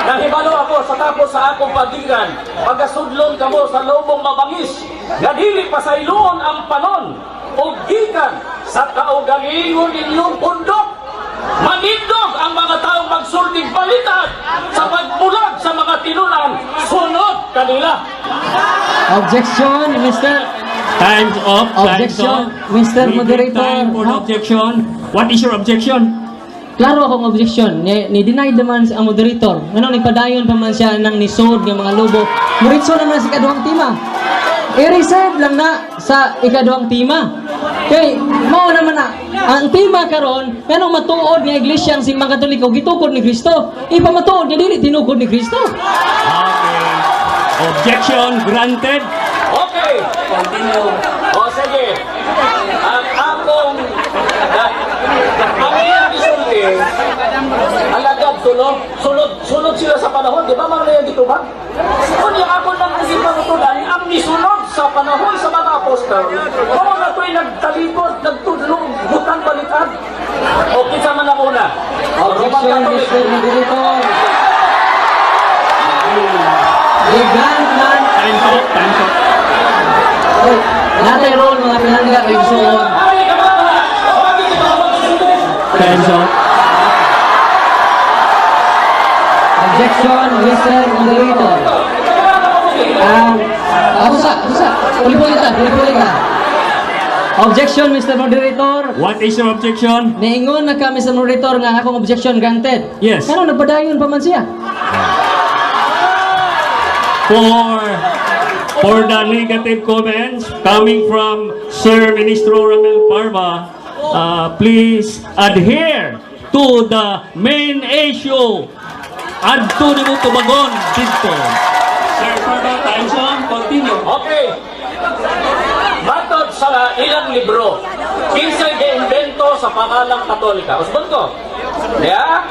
Nahibalo ako sa tapos sa akong pagikan, pagkasudlon kamo sa lubong mabangis, nga dili pasayloon ang panon, o gikan sa kaugalingon ninyong pundok. Manindog ang mga taong magsulting balitan sa pagbulag sa mga tinunan, sunod kanila. Objection, Mr. Time's up. Objection, Time's up. Mr. We give Moderator. time for the objection. What is your objection? Klaro akong objection. Ni-deny naman ang moderator. Ano, nipadayon pa man siya ng nisod ng mga lubo. Muritso naman sa ikaduhang tema. I-reserve lang na sa ikaduhang tema. Kay, mao naman na, ang tema karon kanong matuod nga iglesia ang simbang Katoliko, gitukod ni Kristo. Ipamatuod niya dili tinukod ni Kristo. Okay. Objection granted. Okay. Continue. O sige, ang akong ang iyang isulti, alagad sunod sila sa panahon, di ba mga yung ditubag? Kung yung ako nang isipanutulan, ang nisunod sa panahon sa mga apostol, kung na ito'y nagtalikod, nagtudlong, butang balitan, o kinsa man ang una? Objection, Mr. Moderator. Legal man. Time's up. Time's up. Oy, natay role mga pinangga kay Gusoon. Time's up. Objection, Mr. Moderator. Puli-puli ka. Objection, Mr. Moderator. What is your objection? Niingon na ka, Mr. Moderator, nga akong objection granted. Yes. Ano, nagpadayon pa man siya. for the negative comments coming from Sir Ministro Ramel Parva. Please adhere to the main issue. Adto ni mo tumagon dito. Sir Parva, time's on. Continue. Okay. Matod sa ilang libro, kinsay gi-invento sa pangalang Katolika. Usbon ko. Yeah?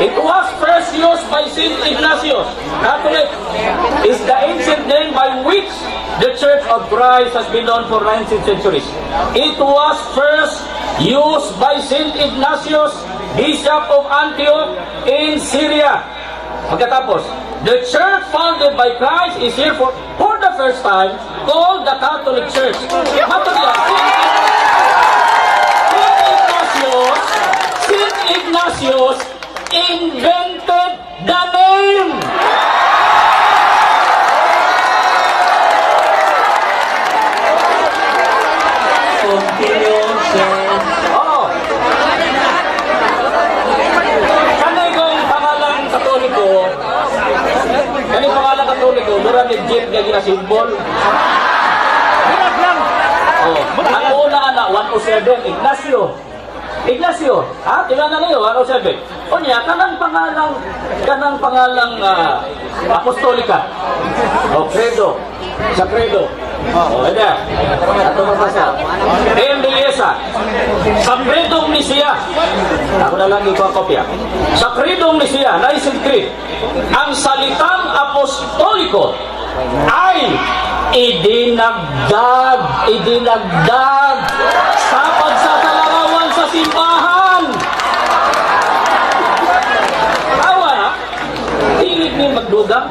It was first used by Saint Ignatius. Catholic is the ancient name by which the Church of Christ has been known for 19 centuries. It was first used by Saint Ignatius, Bishop of Antioch in Syria. Pagkatapos, the church founded by Christ is here for the first time called the Catholic Church. Matod yan, Saint Ignatius invented the name. Continue, sir. Oo. Kanay kong pangalang Katoliko, mura ni Jeep nga ginasimbol. Oh, ang una anak 107 Ignacio, ha? Tingnan niyo 107. O niya kanang pangalang apostolika. O credo. Sa credo. Oh, ada. Ato mabasa. Emiliesa. Sa credong Nicea. Ako na lang ikaw kopya. Sa credong Nicea, Nicene Creed, ang salitang apostoliko ay idinagdag sa pagsasalarawan sa simbahan. Awa na, hilig ni magdugang.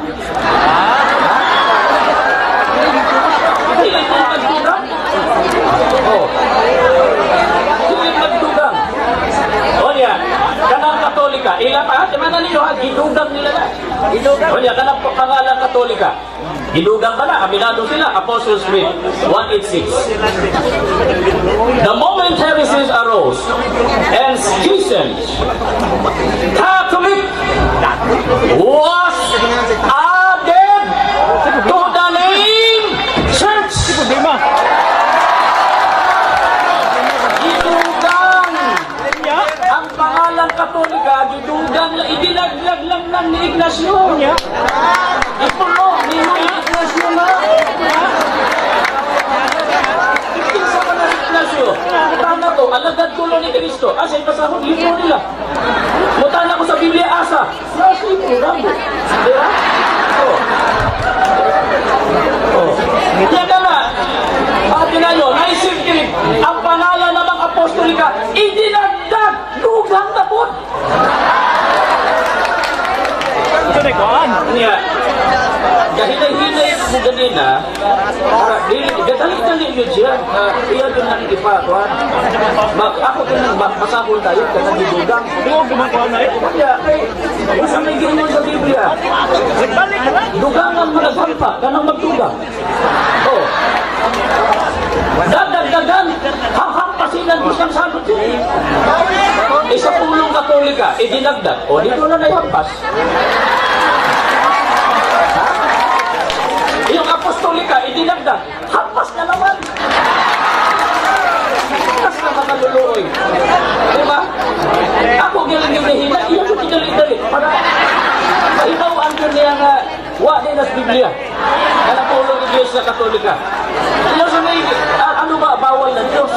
Hilig ni magdugang. Oh. Hilig magdugang. O niya, kanang Katolika, ilang pa, mana niyo ha, gidugang nila na. O niya, kanang pangalang Katolika. Gidugang ka na, aminado sila, Apostles' Creed 186. The moment heresies arose and schisms, Catholic was added to the name Church. Gidugang ang pangalang Katolika, gidugang na idinaglag lang ng ni Ignacio. Ito mo, ni Ignacio na. Isa ka na Ignacio. Tama to, alagad tulo ni Cristo. Asa yung pasahod libro nila. Mutana ko sa Biblia, asa. Nasa libro, rambo. Diba? Kaya ka na, pati na yun, naisip kilig, ang pangalan ng mga apostolika, idinagdag, dugang na po. Niya, kahinay-hinay mo ganina, gadali-dali yun siya, iya doon nakikipakuan. Ako din masahol tayo, kanang didugang. Kaya, usang may ginoon sa Biblia, dugangan managhampa, kanang magdugang. Oh. Dadagdagan, hahampasinan ko siyang sagot yun. Isa pulong Katolika, idinagdag, o dito na naihampas. Yung apostolika, idinagdag, hampas na naman. Hampas na mga luluoy. Diba? Ako galing yung nahina, iyan ko kinali-dali. Para ikaw ang niya nga, wa din as Biblia. Kalapulong ng Diyos sa Katolika. Diyos may, ano ba, bawal ng Diyos?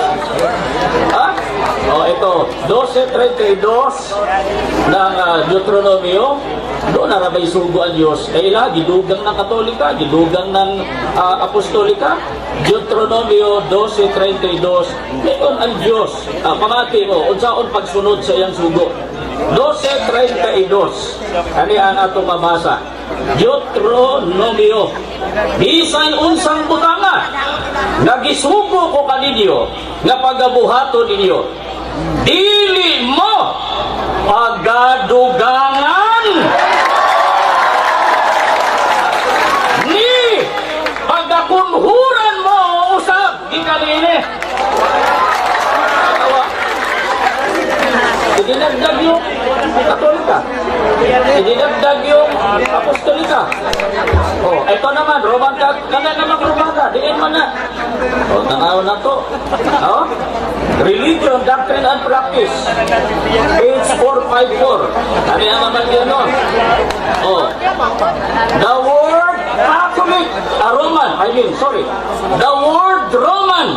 Ha? O, ito, 12:32 ng Deuteronomio. Doon narabay sugo ang Diyos. Ila, gidugang ng Katolika, gidugang ng Apostolika. Deuteronomio 12:32. Ngayon ang Diyos, pamati mo, unsaon pagsunod sa iyang sugo. 12:32. Ani ang atong mabasa. Deuteronomio. Bisan unsang butanga, nagisugo ko kaninyo, nga pagabuhaton ninyo. Dili mo pagadugangan ni pagakunhuran mo usab gikanini. Idinagdag yung Katolika. Idinagdag yung apostolika. Oh, ito naman, Roman kana naman Romana, diin man na. Oh, tanaw na to. Oh? Religion, Doctrine and Practice. Page 454. Ano yan naman yun, no? Oh. The word Catholic, the word Roman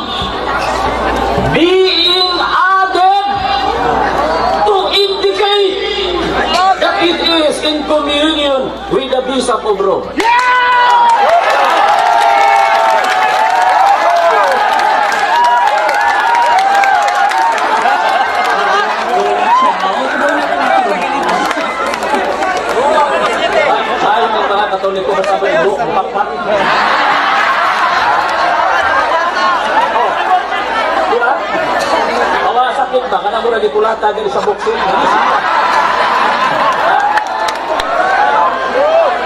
being added to indicate that it is in communion with the Bishop of Rome. Ay, may mga Katoliko ba sabi yung buhok pakpak? Oh. Diba? Awa, sakit ba? Kanang mo lagi kulata din sa boxing.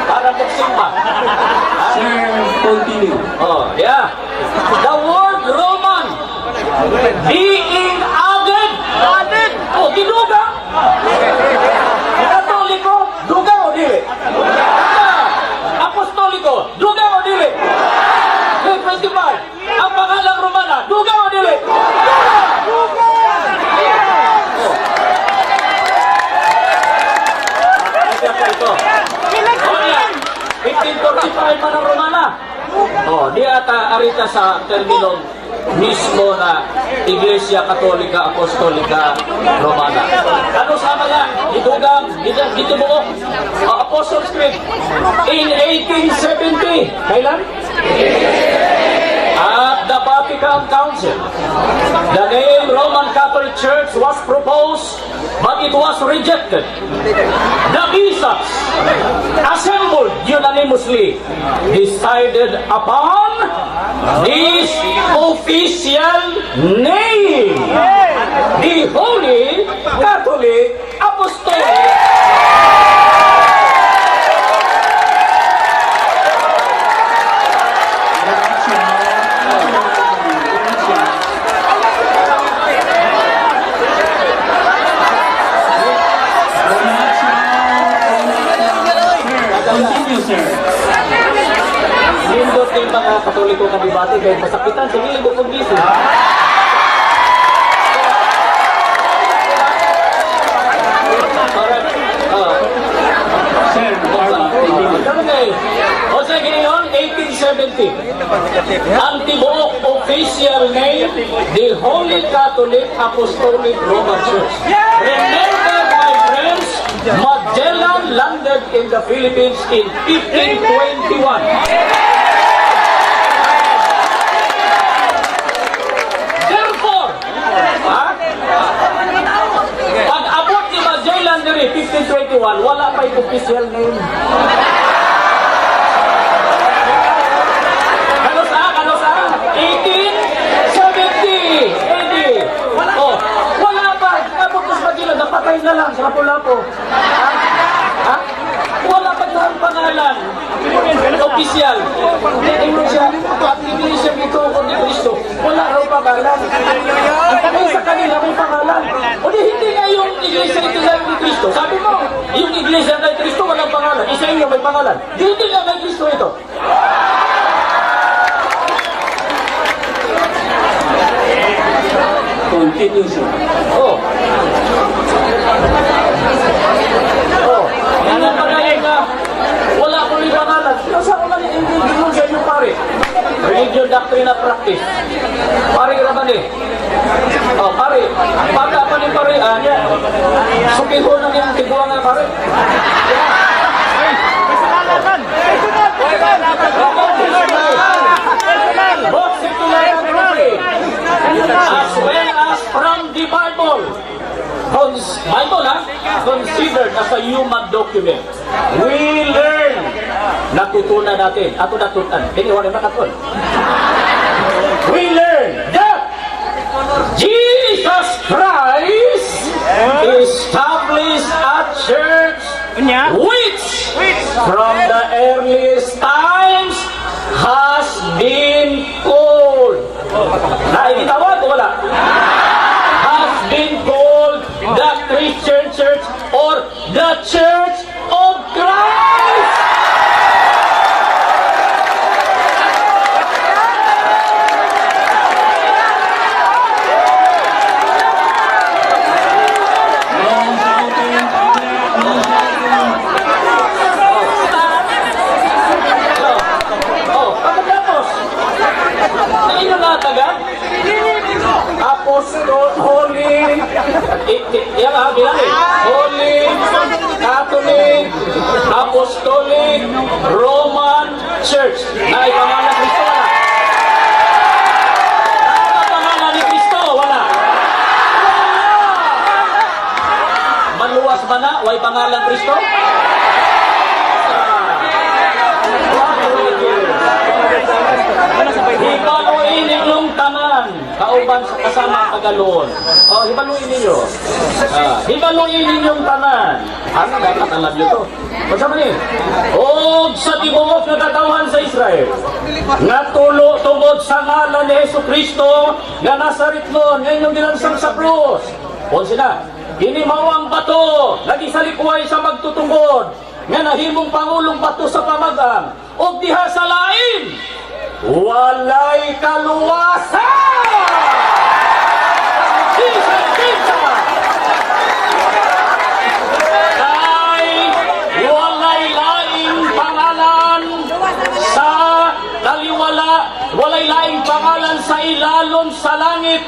Para boxing ba? Sir, continue. Oh, yeah. The word Roman being added. Oh, dinuga. Katoliko, duga o dili? Apostoliko, duga o dili? May 25. Ang pangalang Romana, duga o dili? Duga! Oh. Ito. Oh, yan. 1545 man ang Romana. Oh, di ata arita sa terminong mismo na Iglesia Katolika Apostolika Romana. Ano sa mga idugang gitibuok Apostles' Creed in 1870. Kailan? At the Vatican Council, the name Roman Catholic Church was proposed, but it was rejected. The bishops, assembled unanimously, decided upon this official name, the Holy Catholic Apostolic. Continue, sir. Nindot yung mga Katoliko na debate kahit masakitan, sige, ito pag dito. Sir, continue. O sa ngayon, 1870, ang tibuok official name, the Holy Catholic Apostolic Roman Church. Remember, my friends, Magellan landed in the Philippines in 1521. Therefore, pag abot ni Magellan diri 1521, wala pa yung official name. Kano sa? 1870 AD. Oh, wala pa. Abot ni Magellan, napatay na lang sa Lapu-Lapu. Ha? Wala pa ang pangalan. Official. Hindi siya, at hindi siya ito ni Cristo. Wala raw pangalan. Ay, sa kanila may pangalan. O di, hindi nga yung iglesia ito lang ni Cristo. Sabi mo, yung iglesia kay Cristo walang pangalan. Isa inyo may pangalan. Di, hindi nga kay Cristo ito. Continue, sir. Oh. Oh. Ano pa na yun na wala ko yung pangalan. Nasa ko lang yung individual sa inyo pare. Religion, Doctrine and Practice. Pare ka naman eh. Oh, pare. Baka pa ni pare. Sukiho na yung tiguan nga pare. Both secular and Catholic, as well as from the Bible, considered as a human document. We learn, natutunan natin, ato natutunan, iniwan na katun. We learn that Jesus Christ established a church which from the earliest times has been called. Naitawag o wala? Has been called the Christian Church or the Church Holy, yan ha, bilang Holy, Catholic, Apostolic, Roman Church. Ay, pangalan ni Kristo wala. Ano pangalan ni Kristo? Wala. Maluwas ba na? Way pangalan Kristo? Hibaluin ninyong tanan, kauban sa kasama kagalon. O, hibaluin ninyo. Hibaluin ninyong tanan. Ano dapat alam nyo to? Masama ni? O sa tibuok na katawan sa Israel, nga tulo tungod sa ngalan ni Jesu Kristo, nga nasa ritnon, nga inyong dinansang sa krus. O sila, hinimawang bato, nagisalikway sa magtutungod, nga nahimong pangulong bato sa pamagang, o diha sa lain, walay kaluwasan! Jesus, Jesus! Kay walay laing pangalan sa taliwala, walay laing pangalan sa ilalom sa langit,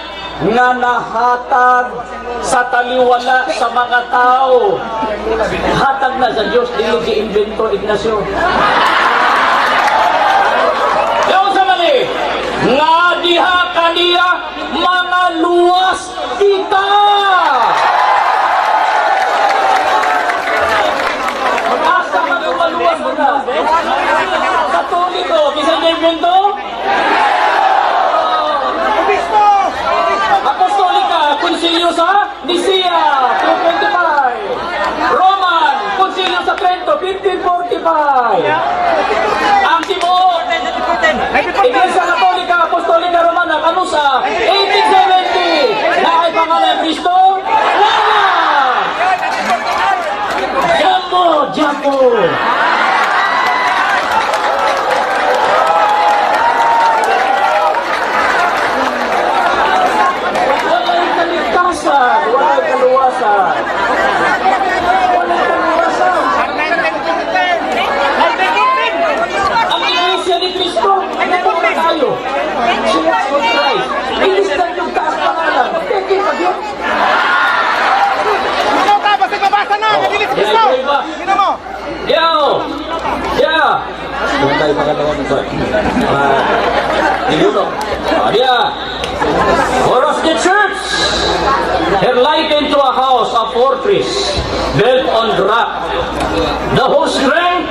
nga nahatag sa taliwala sa mga tao. Hatag na sa Diyos, dili gi-invento Ignacio. Nga diha kaniya mga luwas kita. Asa mga maluwas na? Katoliko, bisan na invento? Apostolika, konsilyo sa Nicea, 225. Roman, konsilyo sa Trento, 1545. Ang Timor, Iglesia Katolika, Apostolika Romana, Kanusa, 1870. Na ay pangalan Kristo? Wala! Jambo, jambo! Walay kaligtasan, walay kaluwasan. Walay kaluwasan. Ang Iglesia ni Kristo, tayo. Church of Christ. Ilistan yung taas pangalan. Teke, pag-yun. Ano ka? Basta babasa na! Nabilis ko sa! Sino mo? Yo! Yeah! Doon tayo pagkatawa nito. Niluno. Yeah! For us the church, her likened to a house, a fortress, built on rock. The whole strength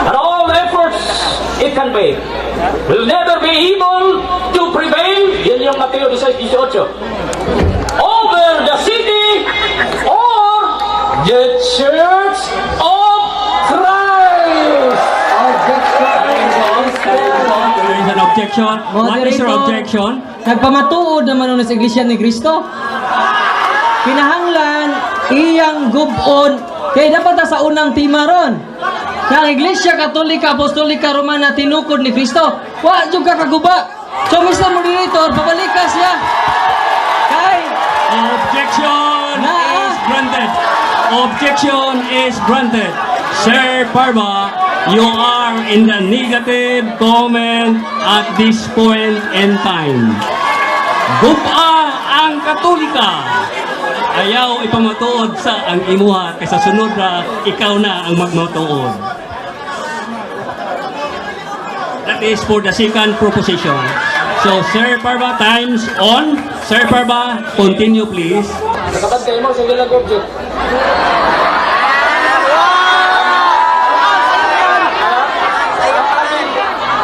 and all efforts it can make will never be able to prevail. Yan yung Mateo 16:18. Over the city or the church of Christ. There is an objection. What is your Moderator, objection? Nagpamatuod naman nun sa Iglesia ni Kristo. Kinahanglan, iyang gubon, kaya dapat na sa unang tima ron. Ng Iglesia Katolika, Apostolika, Romana, tinukod ni Kristo. Wa, juga kaguba. So, Mr. Moderator, pabalikas siya. Kay, Objection is granted. Objection is granted. Sir Parva, you are in the negative comment at this point in time. Gupa ang Katolika. Ayaw ipamatuod sa ang imuha kaysa sunod na ikaw na ang magmatuod. That is for the second proposition. So, Sir Parva, time's on. Sir Parva, continue please. Nakabantay mo sa ilang object.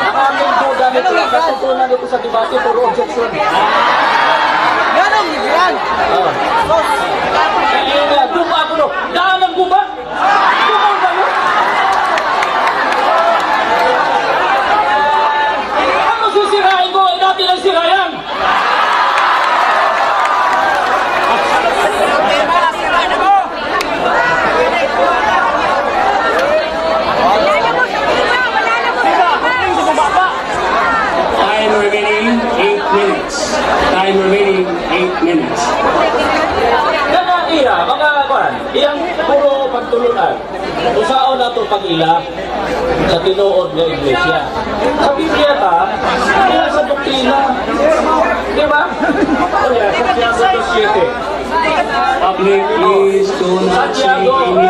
Ang aming duda nito, katutunan nito sa debate, puro objection. Yan ang yan! Kaya guba ako no. Daan ang guba? Guba ang gano? Ano sisirain ko? Dati lang sirayan. Time remaining 8 minutes. Time remaining 8 minutes. Kaya iya, mga kwan, iyang puro pagtulunan. Usaon na ito pag-ila sa tinuod ng Iglesia. Sa Biblia ta, kaya sa doktrina. Di ba? O yan, sa please do not say Santiago, any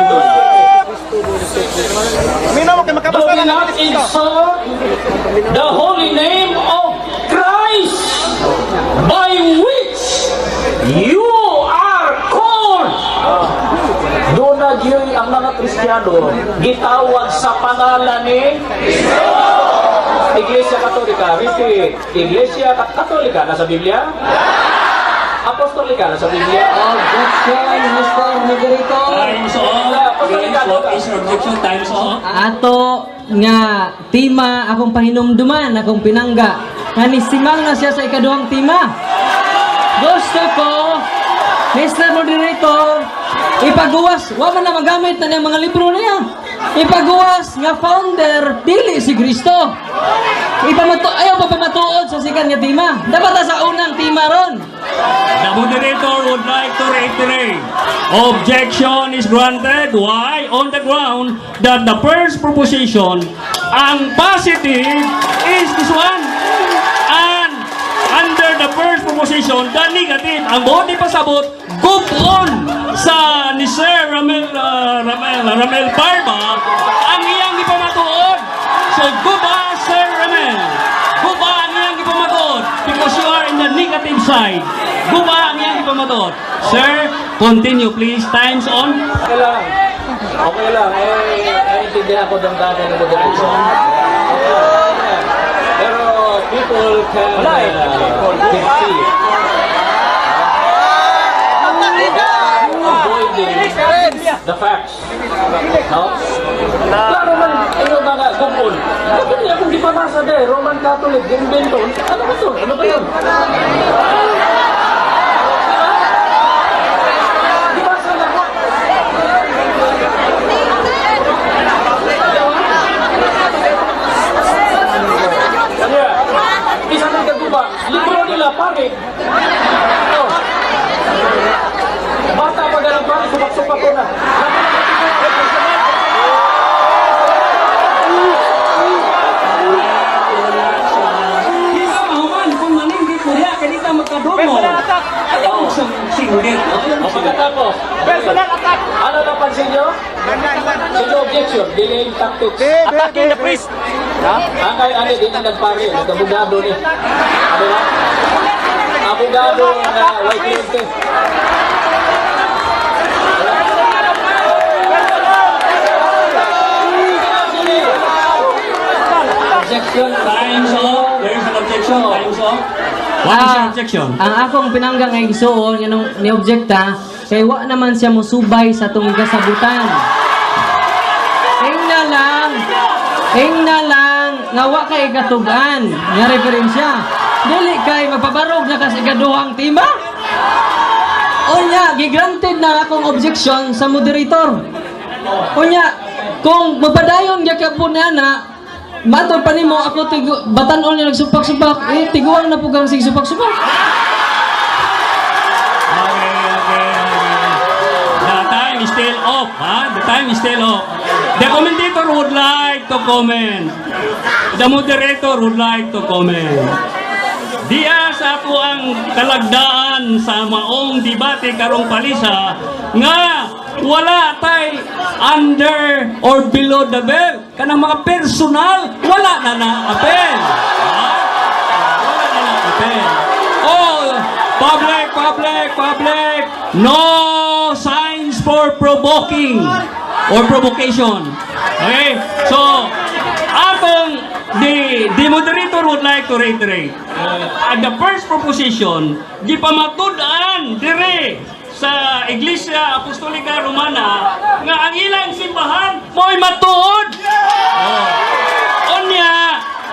Minaw mo kay do makabasa na not ni Kristo. insult the holy name of Christ by which you are called. Doon na yun ang mga Kristiyano gitawag sa pangalan ni Iglesia Katolika. Repeat. Iglesia Katolika nasa Biblia? Apostolika nasa Biblia? Objection, Mr. Moderator. Times off. Please, what is your objection? Times off. Ato nga tima akong pahinumduman, akong pinangga. Nanisimang na siya sa ikaduhang tima. Gusto ko, Mr. Moderator, ipaguwas, wa man na magamit na niyang mga libro niya. Ipaguwas nga founder, dili si Kristo. Ayaw pa pamatuod sa sikan nga tima. Dapat na sa unang tima ron. The moderator would like to reiterate. Objection is granted. Why? On the ground that the first proposition, ang positive is this one. And under the first proposition, the negative, ang buong di pasabot, gupon sa ni Sir Ramel Barba, ang iyang ipamatuod. So, guba, Sir Ramel. Guba ang iyang ipamatuod because you are in the negative side. Guba ang iyang ipamatuod. Sir, continue please. Time's on. Okay lang. Okay lang. Naiintindihan ko ng dami ng moderation. Pero people can see avoiding the facts. No? Klaro man, yung mga kumpul. Bakit niya kung di pa nasa Roman Catholic, invento? Ano ba ito? Ano ba yun? Di ba sa lahat? Kaya, isa ng kaguba, libro nila, pangit. Ito. Bata pa ganang pangit, supak-supak ko na. Kita mahuman kung maninggi ko ya, kanita magkadomo. Personal attack. Ayaw siyang singgit. O pagkatapos, Personal attack. ano napansin nyo? Sino objection? Delaying tactics. Attacking the priest. Ang kay ano, di na nagpare, nagabugado ni. Ano na? Abogado na white linte. Objection. Time's off. There is an objection. Time's off. What is your objection? Ang akong pinanggang ay isuon, yan ang ni-objecta, kay wa naman siya musubay sa itong kasabutan. Ingna lang, nga wa kay katugan, nga referensya. Dili kay mapabarog na kasi ikaduhang tima. Unya, gigranted na akong objection sa moderator. Unya, kung mapadayon nga kapon na, matod pa nimo ako batanon niya nagsupak-supak, tiguan na po kang sig supak-supak. Okay. The time is still off, The time is still off. The commentator would like to comment. The moderator would like to comment. Diya sa ato ang kalagdaan sa maong debate karong palisa nga wala tay under or below the belt. Kanang mga personal, wala na na-appel. Wala na na-appel. Oh, public. No signs for provoking or provocation. Okay? So, the moderator would like to reiterate. At the first proposition, di pa matudan dire sa Iglesia Apostolika Romana nga ang ilang simbahan mo'y matuod.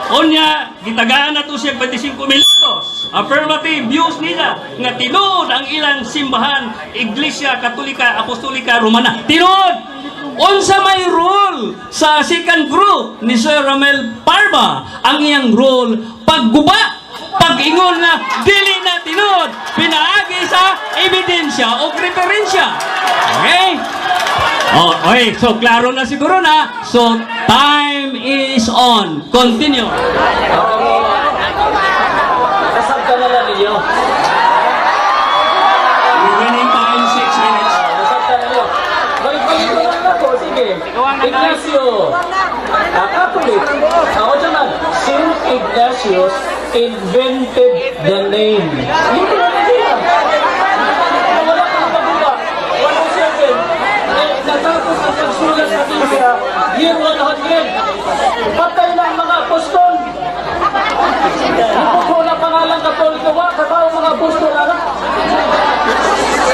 Onya, gitagaan na to siya 25 minutos. Affirmative views nila nga tinuod ang ilang simbahan Iglesia Katolika Apostolika Romana. Tinuod! Unsa may rule sa second group ni Sir Ramel Barba, ang iyang rule pagguba, pag-ingon na dili na tinuod, pinaagi sa ebidensya o referensya. Okay? Okay, so klaro na siguro na. So time is on. Continue. Kasab ka na lang ninyo. Remaining time 6 minutes. Concilio Catholic. Ako dyan Saint Ignatius invented the name. Hindi na niya. Wala ka na pagbuka. 107. Natapos ang pagsulat sa Biblia, year 100. Patay na ang mga apostol. Ipupo na pangalan Katoliko ba? Katao mga apostol na.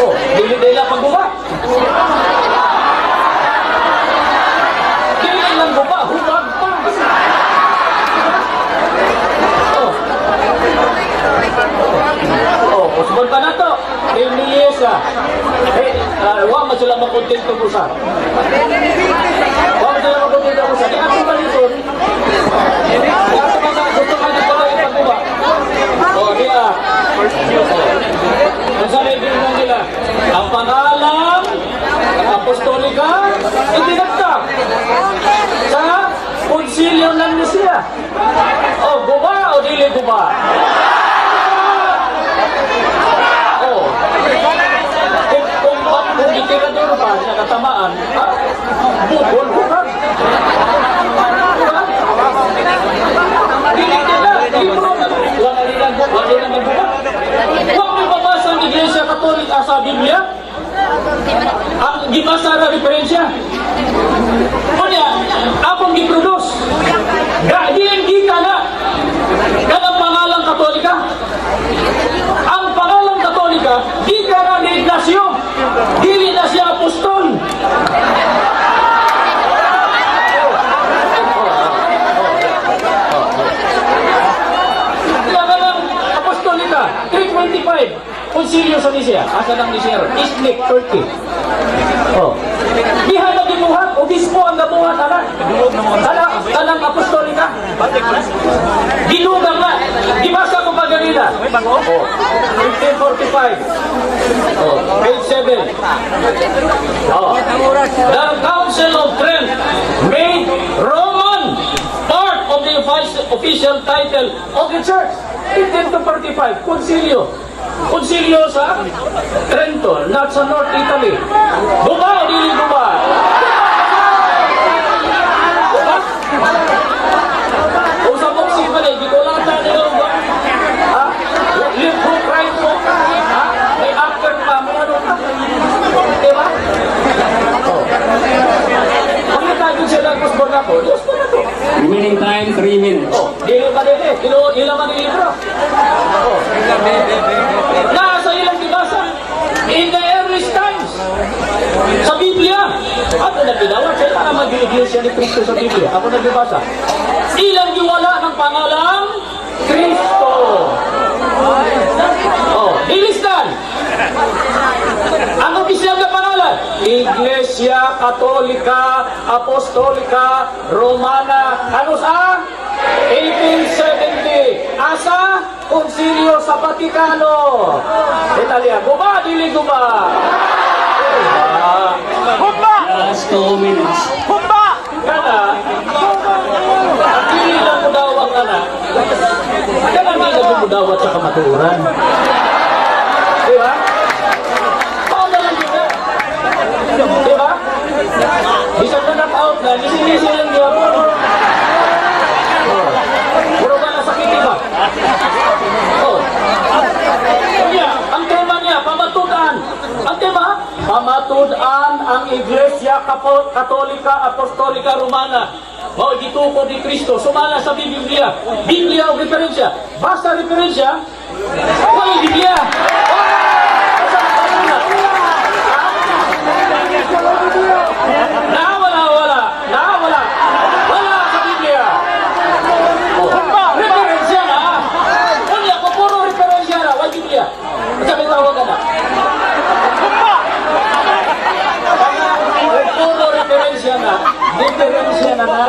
Oh, dili lang pagbuka. Dili lang buka, hubag pa. Oh, usbon pa na to. Emiliesa. Huwag mo sila makontento po sa. Huwag mo sila makontento po sa. Di ako baliton. Kaya mga gusto ka na pala ipagbuka. Oh, diya. Ang salibin nila. Ang pangalang apostolika itinagtag sa Concilio ng Nicea. Oh, guba o dili guba? Oh. Kung itirador ba na katamaan, bukol bukan. Dili nila, libro na. Wala nilang magbuka. Huwag may babasa ang Iglesia Katolika sa Biblia. Ang gibasa na referensya. Kunya, akong giproduce. Dahil kita na kanang pangalang Katolika. Ang pangalang Katolika, di ka na ni Ignacio. Dili na siya apostol. Kaya ka ng apostolika, 325. Concilio sa Nicea. Asa ng Nicea? Iznik, Turkey. Oh. Diha na gibuhat, obispo ang gabuhat, anak. Tanang apostolika. Dinugang na. Dibasa ko pa ganina. Oh. 1545. Oh. Page 7. Oh. The Council of Trent made Roman part of the official title of the church. 1545. Concilio. Concilio sa Trento, not sa North Italy. Buba o dili buba? Buba? O sa boxing pa rin, di ko lang tayo ba? Ha? Live who cried mo? Ha? May actor pa, may ano pa? Diba? Oh. Kung nagkagin siya lang kusbon ako, Diyos ko na to. Remaining time, 3 minutes. Oh, dili pa rin eh. Ilang man libro. Oh. Nasa ilang dibasa. In the earliest times. Sa Biblia. Ako nagbilawan. Siya na mag-iglesia ni Cristo sa Biblia. Ako nagbibasa. Ilang giwala ng pangalang Cristo. Oh, dilistan. Ang opisyal na pangalan? Iglesia Katolika Apostolika Romana. Ano sa? 1870. Asa? Concilio sa Vaticano. Italia. Guba, dili guba. Humba! Last 2 minutes. Humba! Kana, ang dili lang mudawat ka na. Kana hindi na mudawat sa kamaturan. Di ba? Paano lang yun na? Di ba? Isang na knock-out na, nisi-nisi lang yun. Puro ba nasakit, di ba? Oh. Kaya, ang tema niya, pamatudan. Ang tema, pamatudan ang Iglesia Katolika Apostolika Romana. O, gituko ni Cristo. Sumala sa Biblia. Biblia o referensya. Basta referensya, wala Biblia. Wala sa Biblia. Referensya na. Kanya ko puro referensya na. Wala Biblia. Sabi tawag ka na. Puro referensya na. Referensya na na.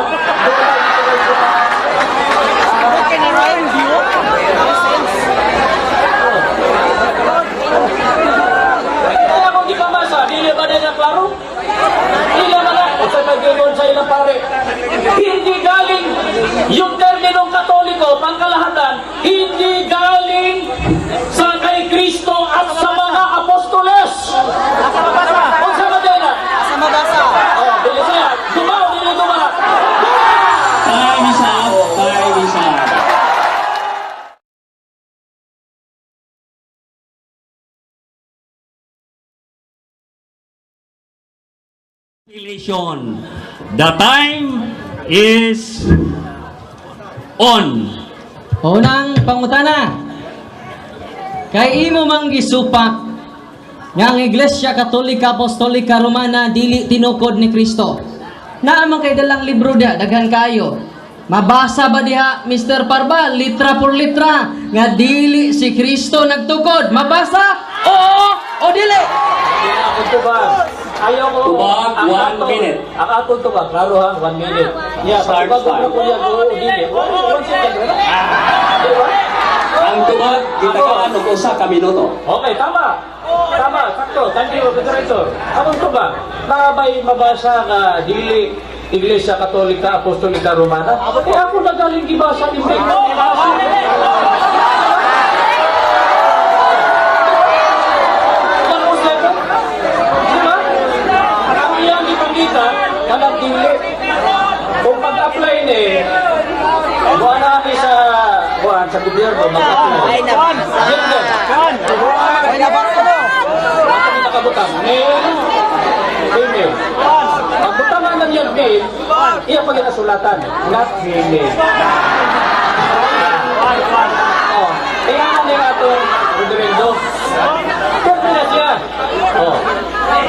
Election. The time is on. Unang pangutana. Kay imo mang gisupak nga ang Iglesia Katolika Apostolika Romana dili tinukod ni Kristo. Naamang kay dalang libro dia daghan kayo. Mabasa ba diha Mr. Parbal litra por litra nga dili si Kristo nagtukod? Mabasa? Oo o dili? Ito ba? Ayaw ko. Tubag, 1 minute. Ang atong tubag, klaro ha, 1 minute. Yeah, Start pag time. ko kuya go, dili. 1 second. Diba? Ang tubag, gitagaan og usa ka minuto. Okay, tama. Tama, sakto. Thank you, Director. Anong tubag? Nakabay mabasa nga dili Iglesia Katolika Apostolika Romana. Eh ako nagaling gibasa ni kanang dili. Kung mag-apply ni, buwan namin sa gobyerno, mag-apply. Ay na ba? Kami nakabutang. Mail, email. Ang butangan ng yung mail, iya pa yung nasulatan, not email. Kaya nga nila itong Rodrigo. Kaya na siya.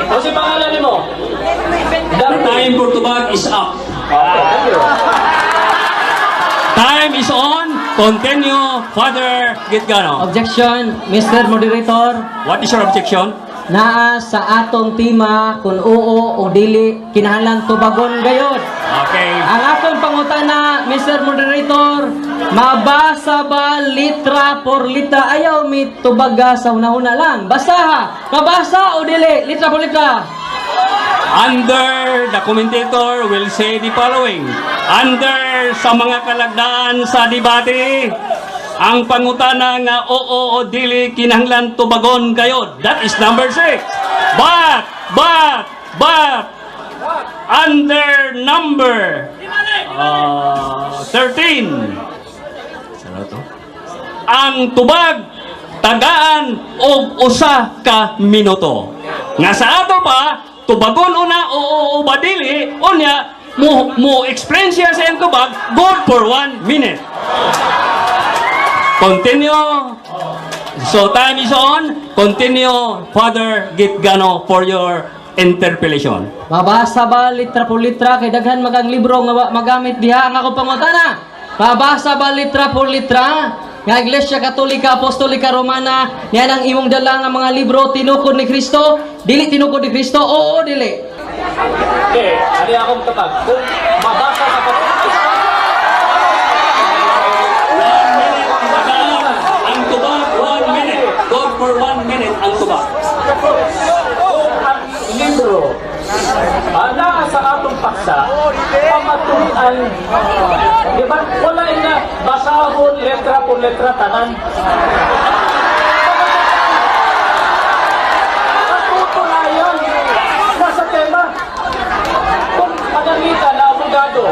O si pangalan ni mo? The time for tubag is up. Thank you. Time is on. Continue, Father Gitgano. Objection, Mr. Moderator. What is your objection? Naa sa atong tema kung oo o dili kinahanglan tubagon gayod. Okay. Ang akong pangutana, Mr. Moderator, mabasa ba litra por litra? Ayaw mi tubaga sa una-una lang. Basta ha. Mabasa o dili? Litra por litra. Under, the commentator will say the following. Under sa mga kalagdaan sa debate, ang pangutana nga oo o dili kinahanglan tubagon kayo. That is number 6. But, under number 13, ang tubag tagaan og usa ka minuto. Nga sa ato pa, tubagon una o badili, unya mo experience siya sa iyang tubag, good for 1 minute. Continue. So time is on. Continue, Father Gitgano, for your interpellation. Mabasa ba litra por litra? Kay daghan magang libro nga magamit diha. Ang akong pangutana, mabasa ba litra por litra? Nga Iglesia Katolika Apostolika Romana, yan ang imong dala nga mga libro tinukod ni Kristo? Dili tinukod ni Kristo? Oo, dili. Okay, ali akong tubag. Kung mabasa sa Ang tubag, 1 minute. Good for 1 minute ang tubag. ang libro, na sa atong paksa, pamatuan. Diba? Wala na basahon letra por letra tanan. Patutunayan nasa tema. Kung pananita na abogado,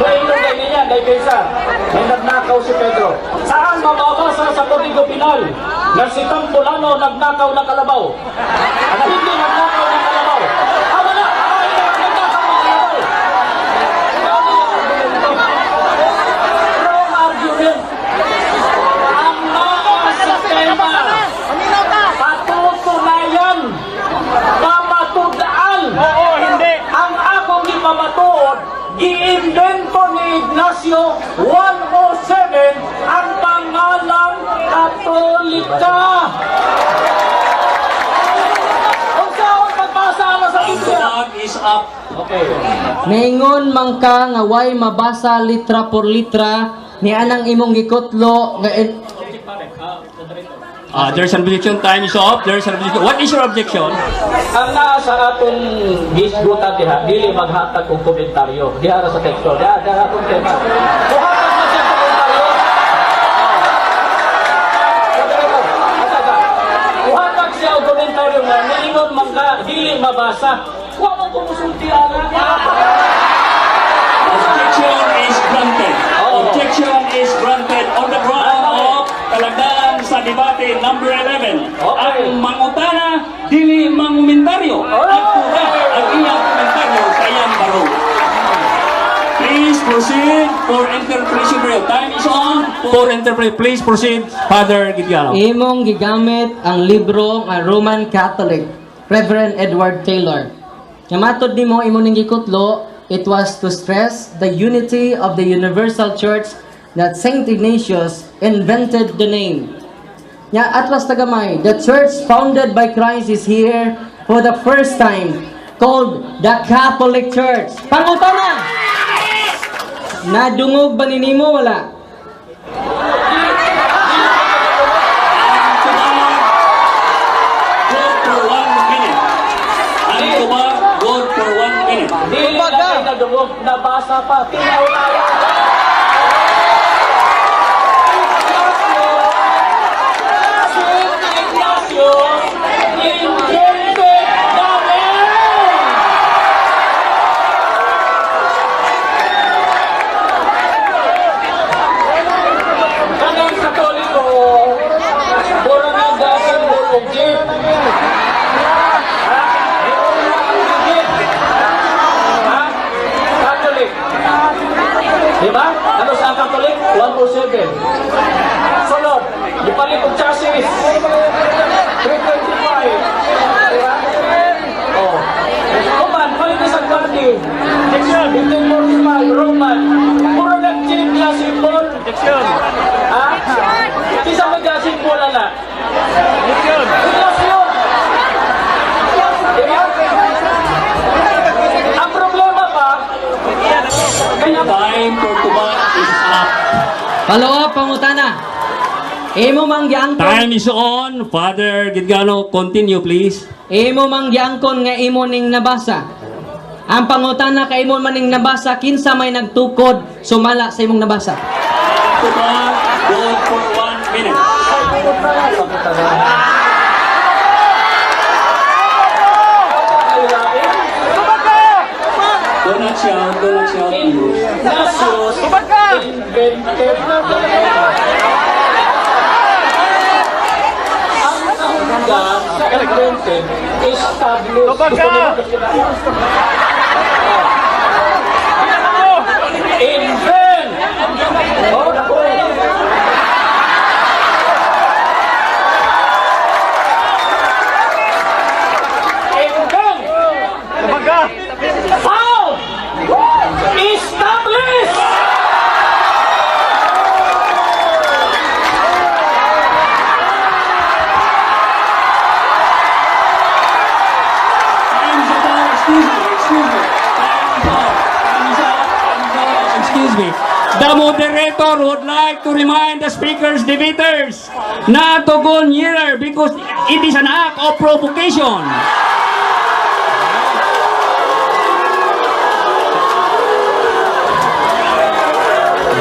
may ilong niya, dahil kaysa, may nagnakaw si Pedro. Saan mababasa sa Kodigo Penal na si Campolano nagnakaw ng kalabaw? Ano hindi nagnakaw ng kalabaw? Wala! Nagnakaw ng kalabaw! Wrong argument. Ang mga sistema, patutunayan, pamatudaan. Oo, hindi. Ang akong ipamatuod, i-invento ni Ignacio 107 ang pangalang Katolika. Kung saan magbasa na sa Ang Biblia. tubag is up. Okay. Naingon man ka nga way mabasa litra por litra ni anang imong gikutlo nga There's an objection. Time is up. There's an objection. What is your objection? Ang naa sa atong gisgutan diha, dili maghatag og komentaryo. Diha ra sa teksto. Diha atong tema. Buhatag na siya sa komentaryo. Buhatag siya og komentaryo nga niingon man ka dili mabasa. Wa mo kumusulti ana. Objection is granted. Objection is granted on the ground of kalagdaan sa debate number 11. Okay. Ang mangutana, dili mangumentaryo. At pura, ang Proceed for interpretation period. Time is on for interpret. Please proceed, Father Gidiano. Imong gigamit ang libro nga Roman Catholic, Reverend Edward Taylor. Yamatod nimo imo ning gikutlo, it was to stress the unity of the Universal Church that Saint Ignatius invented the name. Nya atwas tagamay, the church founded by Christ is here for the first time, called the Catholic Church. Pangutana! Nadungog ba ninimo wala? Vote for 1 minute. Ang tuba, vote for 1 minute. Dili na kayo nadungog, nabasa pa, tinaw-tawa. Kanang Katoliko, puro na gasan mo og jeep. Catholic. Diba? Ano sa Catholic? 107. Sunod, ipalit og chassis. 325. Diba? Oh. Roman, palit isang party. 1545, Roman. Puro nag-jeep na symbol. Ha? Isa mag-symbol na. Relasyon. Diba? Ang problema pa, kaya Time for tuba is up. Follow up, pangutana. Imo mang giangkon, Time is on. Father Gidiano, continue please. imo mang giangkon nga imo ning nabasa. Ang pangutana kay imo man ning nabasa, kinsa may nagtukod sumala sa imong nabasa. Tuba, vote for 1 minute. Do not shout, do not shout. Ignatius invented ang invented, established. Invent! Oh, naku. Invent! Found! Established! Excuse me. The moderator would like to remind the speakers, debaters, not to go nearer because it is an act of provocation.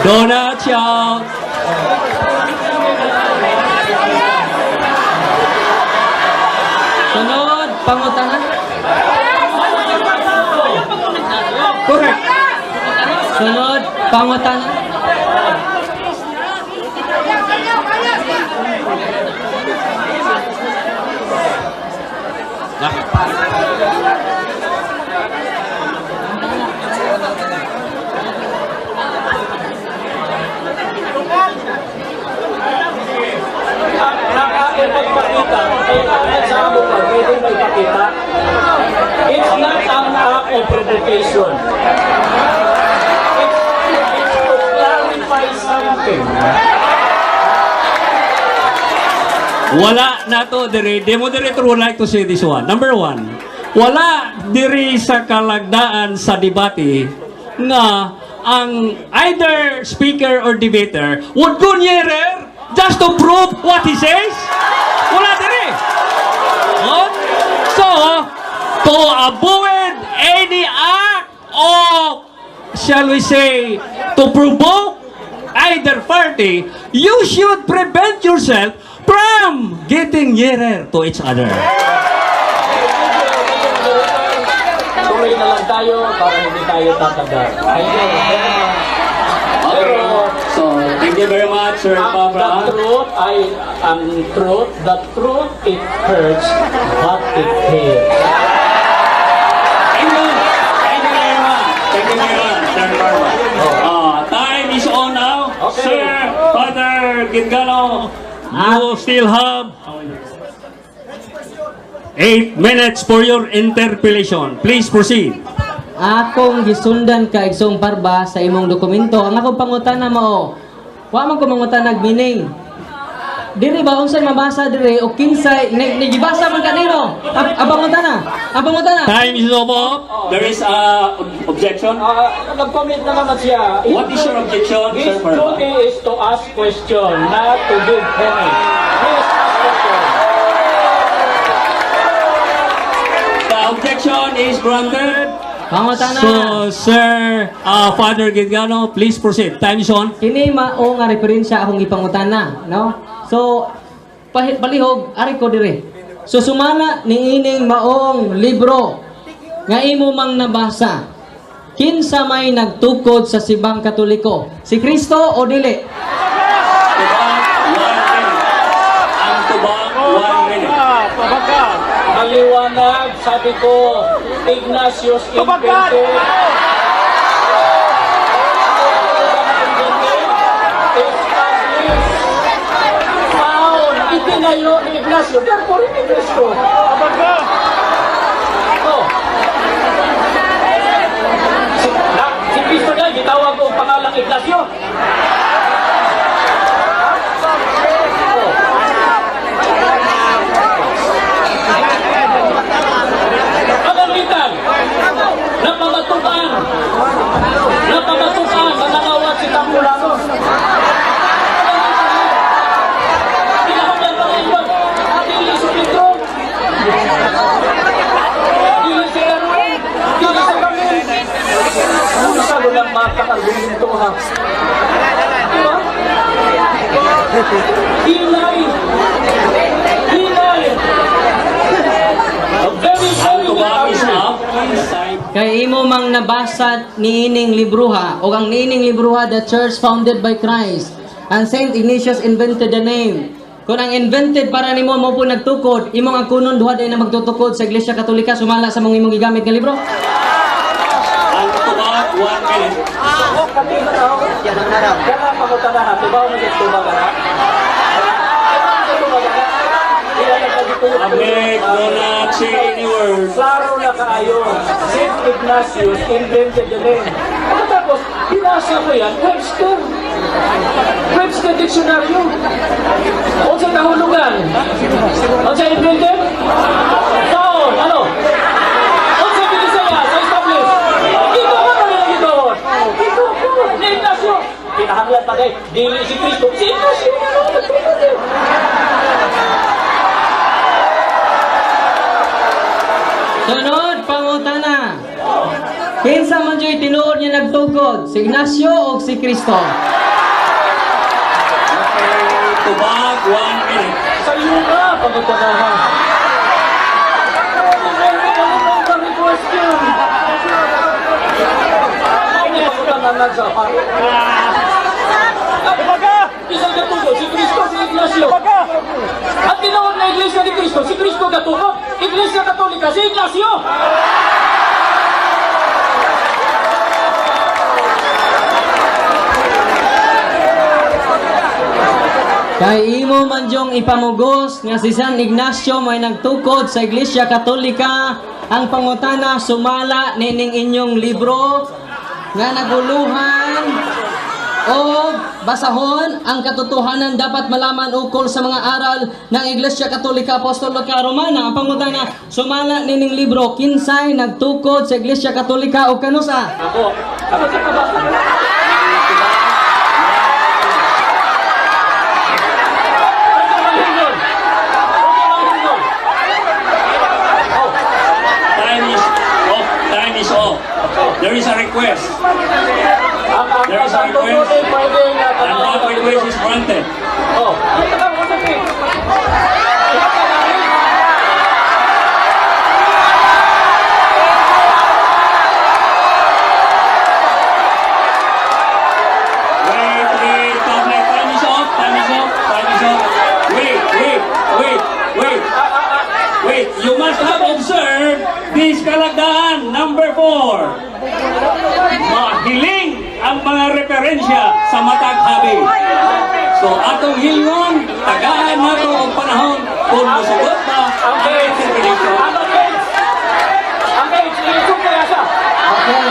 Do not shout. Sunod, pangutana. Correct. Sunod, pangutana. Pagpakita, sa amo pa, pwede mo ipakita. It's not an act of provocation. It's to clarify something. Wala na to diri. The moderator would like to say this one. Number one, wala diri sa kalagdaan sa debate nga ang either speaker or debater would go nearer just to prove what he says. Wala diri. Oh? So, to avoid any act of, shall we say, to provoke either party, you should prevent yourself from getting nearer to each other. Tuloy na lang tayo para hindi tayo tatagal. So, thank you very much, Sir Pabra. The truth, it hurts, but it heals. Thank you. Thank you very much. Thank you very much, Sir Pabra. Father Gingano, you still have 8 minutes for your interpellation. Please proceed. Akong gisundan ka igsong parba sa imong dokumento. Ang akong pangutana mao, wa man ko mangutanag meaning. Diri ba unsay mabasa diri o kinsay nagibasa man kanino? Abang utana. Time is over. There is a objection. Nag-comment na naman siya. What is your objection, His Sir Parba? duty is to ask question, not to give comment. Please ask question. The objection is granted. Pangutana. So, Sir Father Gingano, please proceed. Time is on. Kini mao nga referensya akong ipangutana, no? So palihog ari ko dire. So sumana niining maong libro nga imo mang nabasa. Kinsa may nagtukod sa Sibang Katoliko? Si Kristo o dili? Tubag, 1 minute. Ang tubag, 1 minute. Maliwanag, sabi ko, Ignatius invented. Found, itinayo ni Ignacio, therefore ni Cristo. Oh. Si Cristo na, gitawag ko ang pangalang Ignacio. Pagalitan, napamatukan, nananawat si Tampulano. Pinahagan pa rin yun. Dili si Pedro. Dili si Erwin. Dili si Camille. Ano sa gulang makakargumento ha? Diba? Hinay. Ang tubag is up. Please sign. Kay imo mang nabasa niining libruha o ang niining libruha the church founded by Christ and Saint Ignatius invented the name. Kung ang invented para nimo mo po nagtukod, imong ang kunon duha day na magtutukod sa Iglesia Katolika sumala sa mong imong gigamit nga libro. Ang tubag, 1 minute. Kaya pagkutanahan, diba mo dito tumaga? Abeg, do not say any words. Klaro na kaayo. Saint Ignatius invented the name. Tapos, binasa ko yan, Webster. Webster Dictionary. Kung sa kahulugan. Kung sa invented? Found. Ano? Kung sa Bilisaya, sa establish. Ito ba na nila ito? Ito po. Ni Ignacio. Pinahanglan pa kayo. Dili si Cristo. Si Ignacio. Sunod, pangutana. Kinsa man dyo'y tinuod niya nagtukod? Si Ignacio o si Kristo? Tubag, 1 minute. Sa iyo na, pagkutanahan. Question. Ano yung pagkutanahan sa isang katugo, si Cristo, si Ignacio. At tinawag na Iglesia ni Cristo, si Cristo katugo. Iglesia Katolika, si Ignacio. Kay imo man dyong ipamugos nga si San Ignacio may nagtukod sa Iglesia Katolika, ang pangutana sumala nining inyong libro nga naguluhan o basahon ang katotohanan dapat malaman ukol sa mga aral ng Iglesia Katolika Apostolika Romana. Ang pangutana sumala nining libro kinsay nagtukod sa Iglesia Katolika o kanusa? Ako sa kabasa. Time is off. There is a request. There is a request. And that request is granted. Oh, Wait, public. Time is off. Wait, you must have observed this kalagdaan, number 4. Mahiling ang mga referensya sa matag habi. So So atong hilngon, tagaan na to ang panahon kung musugot ba Ang page, ilisog kaya siya. Okay.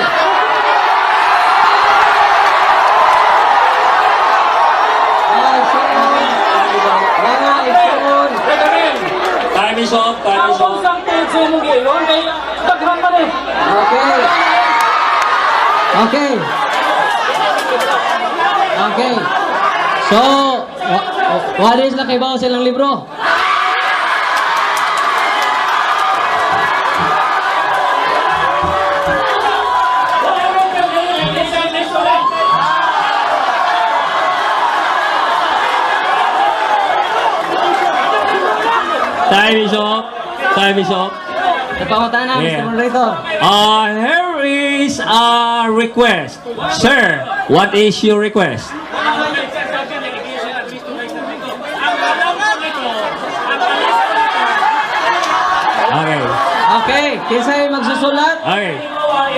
Mga igsoon. Regarin, Time is up, time ang is up. usang page mo ngayon, kaya daghan man eh. Okay. Okay. Okay. So, what is na kay bawo silang libro? Time is up. Time is up. Napangutan na, Yeah. Mr. Moderator. Here is a request. Sir, what is your request? Okay. Okay, kinsay magsusulat? Okay.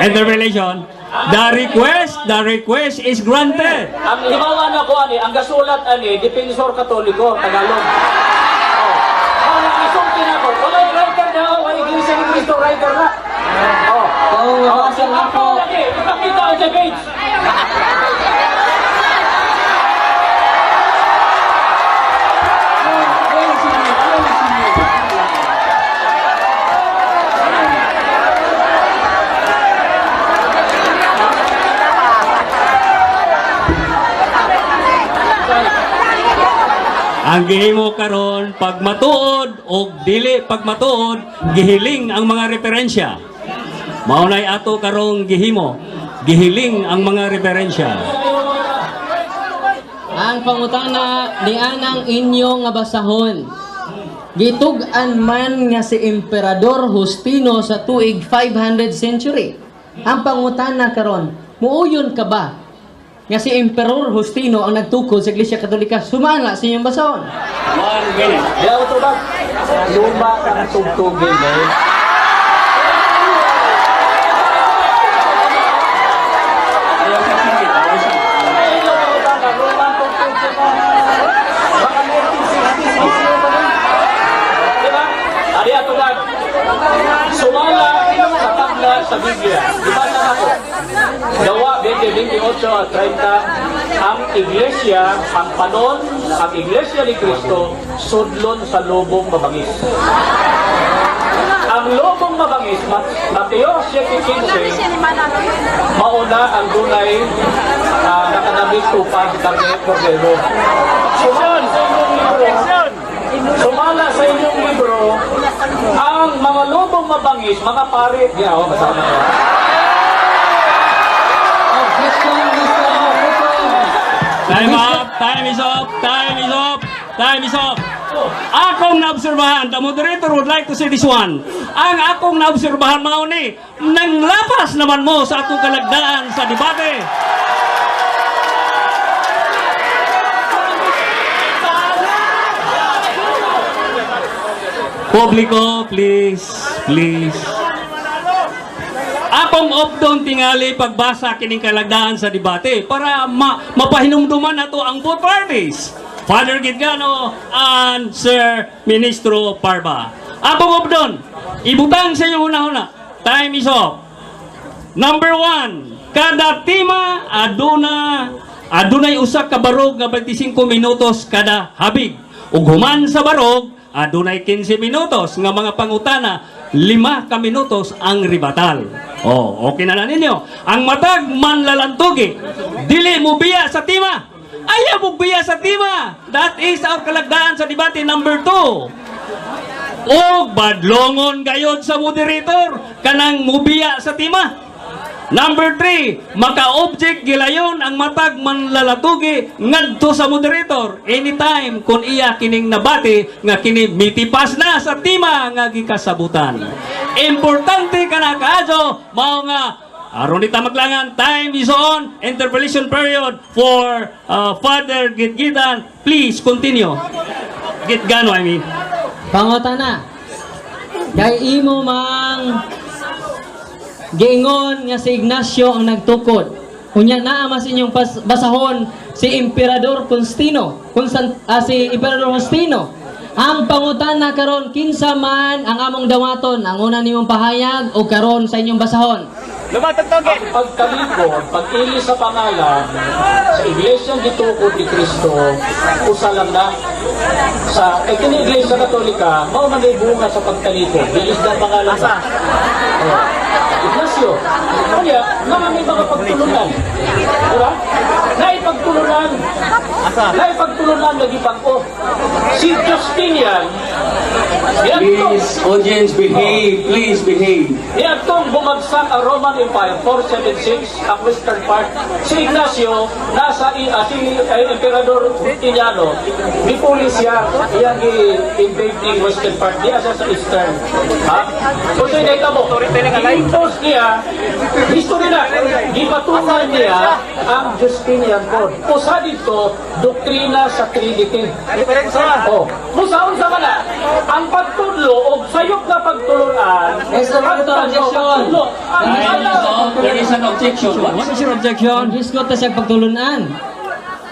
Interpellation. The request is granted. Ang himawan na ko ani, ang gasulat ani, Defensor Katoliko, Tagalog. Oh, isulti na ko. Wala yung writer na, wala yung Iglesia ni Cristo writer na. Oh, Oo, mabasa lang po. Ipakita ko sa page. Ang gihimo karon pag matuod o dili pag matuod gihiling ang mga referensya. Maunay ato karong gihimo, gihiling ang mga referensya. Ang pangutana ni anang inyo nga basahon. Gitug-an man nga si Emperador Justino sa tuig 500 century. Ang pangutana karon, muuyon ka ba nga si Emperor Justino ang nagtukod sa Iglesia Katolika? Sumala sa inyong basahon. 1 minute. Di ako ito ba? Luma kang tugtugin eh. Sumala sa tabla sa Biblia. Diba na ako? Gawa 20:28-30, ang iglesia, ang panon, ang iglesia ni Cristo, sudlon sa lubong mabangis. Ang lubong mabangis, Mateo 7:15, mauna ang dunay nakanabis tupad karne cordero. Sumala sa inyong libro, ang mga lubong mabangis, mga pare, kasama yan. Oh, question. Time up, time is up, time is up, time is up. Akong naobserbahan, the moderator would like to say this one. Ang akong naobserbahan mga uni, nanglapas naman mo sa akong kalagdaan sa debate. Publiko, please, please. Akong off-down tingali pagbasa kining kalagdaan sa debate para mapahinumduman nato ang both parties. Father Gitgano and Sir Ministro Parba. Akong off-down, ibutang sa inyo una-una. Time is up. Number 1, kada tima adunay usa ka barog nga 25 minutos kada habig. Ug human sa barog adunay 15 minutos nga mga pangutana, 5 ka minutos ang ribatal. Oh, okay na ninyo. Ang matag manlalantugi, dili mo biya sa tima. Ayaw mo biya sa tima. That is our kalagdaan sa debate number 2. O badlongon gayod sa moderator kanang mubiya sa tima. Number 3, maka-object gilayon ang matag manlalatugi ngadto sa moderator anytime kung iya kining nabati nga kini mitipas na sa tima nga gikasabutan. Importante kana kaadto mao nga aron nita maglangan. Time is on. Interpellation period for Father Gitgitan. Please continue. Gitgano, I mean. Pangutana. Kay imo mang giingon nga si Ignacio ang nagtukod. Unya naa mas inyong basahon si Emperador si Emperador Constantino. Ang pangutana karon kinsa man ang among dawaton ang una nimong pahayag o karon sa inyong basahon. Ang pagkalikod, pag-ili sa pangalan sa Iglesia gitukod ni Kristo, usa lang na sa kini Iglesia Katolika, mao man bunga sa pagkalikod, bilis na pangalan sa Ignacio. Kaya, nga may mga pagtulunan. Diba? Naipagtulunan lagi pag-o. Si Justinian, Please, audience, behave. Please behave. yan itong bumagsak ang Roman Empire, 476, ang western part. Si Ignacio, si Emperador Justiniano, bipuli siya, iyang i-invade ng western part, diya siya sa eastern. Ha? So, sinita mo, i-impose niya, history na, ipatungan niya ang Justinian Code. Kusa dito, doktrina sa Trinity. Musaon sa kana, ang pagtudlo o sayop na pagtulunan, There is an objection. What is your objection? Disco ta siya pagtulunan.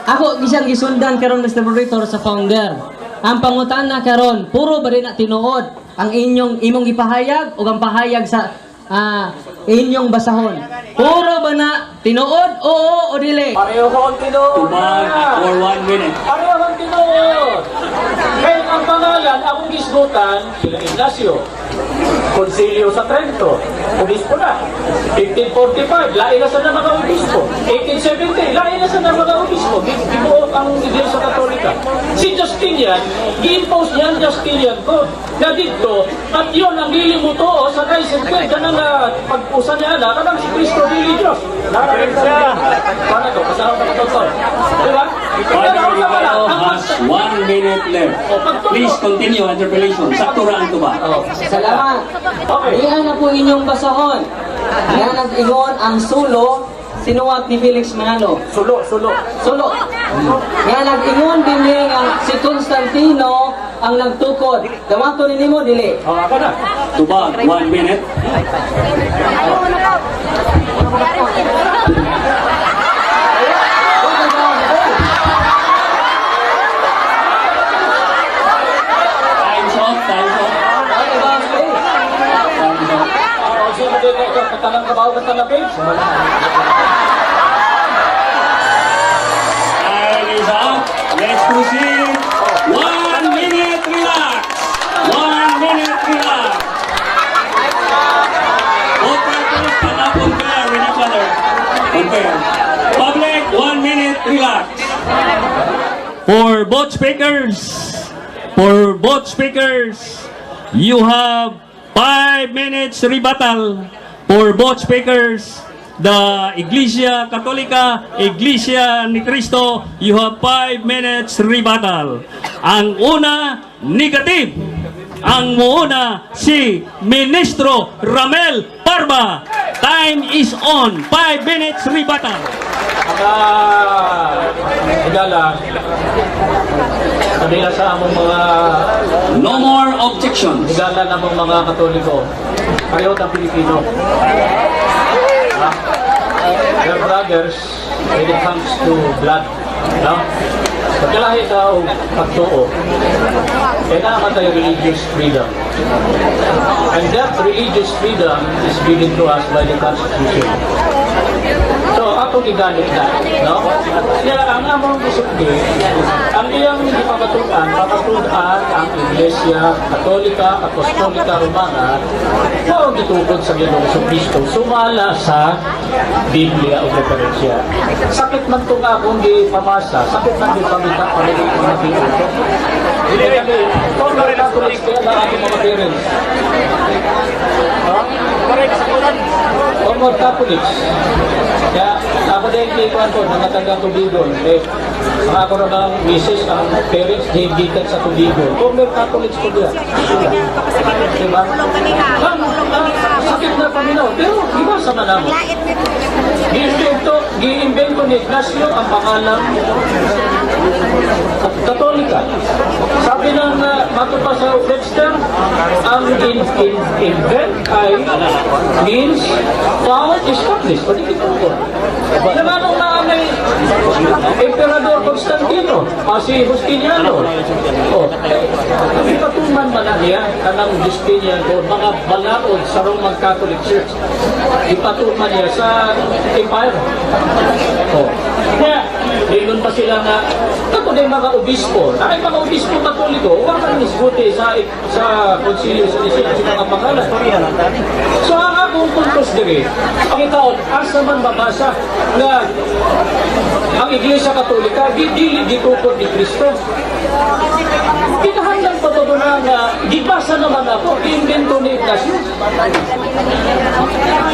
Ako gisang gisundan karon Mr. Moderator sa founder. Ang pangutana karon puro ba rin na tinuod ang imong ipahayag o ang pahayag sa inyong basahon. Puro ba na tinuod o dili? pareho ang tinuod. Tubag for 1 minute. Pareho ang tinuod. Kaya ang pangalan, akong gisgutan, sila Ignacio. Konsilyo sa Trento, obispo na. 1545, lain na sa na mga obispo. 1870, lain na sa na mga obispo. Binuo ang Iglesia Katolika. Si Justinian, i-impose niya ang Justinian Code. Na dito, at yun ang lilimuto sa Kaiser Creed, ganang pag-usan niya na, kanang si Cristo Dili Diyos. Nararin siya. Paano ito? Kasama pa ito ito. Diba? Father Rivero has 1 minute left. Please continue interpellation. Sakto ra ang tuba. Salamat. Okay. Iyan na po inyong basahon. Yan nag-ingon ang sulo sinuwat ni Felix Manalo. Sulo. Sulo. Nga nag-ingon din ang si Constantino ang nagtukod. Damato ni nimo dili. Ako na. Tubag, 1 minute. Time's up. Time's up. Sino dito ito? Katalang kabaw ka talapin? Time is up. Let's proceed. 1 minute, relax. 1 minute, relax. Both parties cannot compare with each other. Compare. Public, 1 minute, relax. For both speakers, you have 5 minutes rebuttal. For both speakers, the Iglesia Katolika, Iglesia ni Cristo, you have 5 minutes rebuttal. Ang una, negative. Ang muuna, si Ministro Ramel Parba. Time is on. 5 minutes rebuttal. Higala, kanila sa among mga No more objections. higala na mong mga Katoliko. Pareho ang Pilipino. They're brothers when it comes to blood. No? Pagkalahi sa pagtuo, kailangan tayo religious freedom. And that religious freedom is given to us by the Constitution. So, atong iganit na, no? Kaya ang among isuki, ang iyang papatuan ang Iglesia Katolika, Apostolika Romana, na ang gitukod sa Ginoong Kristo, sumala sa Biblia o referensya. Sakit man itong akong gipamasa, sakit man yung pamita, pamilip mga pinuto. Hindi kami, former Catholics, kaya na aking mga parents. Former Catholics. Kaya ako din ikuan ko, nangatanggang tubigon. Mga ako na mga misis, ang parents, higitan sa tubigon. Former Catholics ko diya. Diba? Sakit na paminaw. Pero, iba sa manamo. Gi-invento ni Ignacio ang pangalan Katolika. Sabi ng matupa sa Webster, ang invent ay means found, established. O di kita po. Namanong na may Emperador Constantino, si Justiniano. Ipatuman man na niya kanang Justiniano, mga balaod sa Roman Catholic Church. Ipatuman niya sa Empire. Kaya, doon pa sila na, ito na yung mga obispo. Ay, mga obispo katoliko, huwag kang nisbuti sa konsilyo sa mga pangalan. So, ang akong puntos diri, ang ikaon, asa man mabasa na ang Iglesia Katolika, dili gitukod ni Kristo. Kinahanglan pa ito na gibasa naman ako, invento ni Ignacio.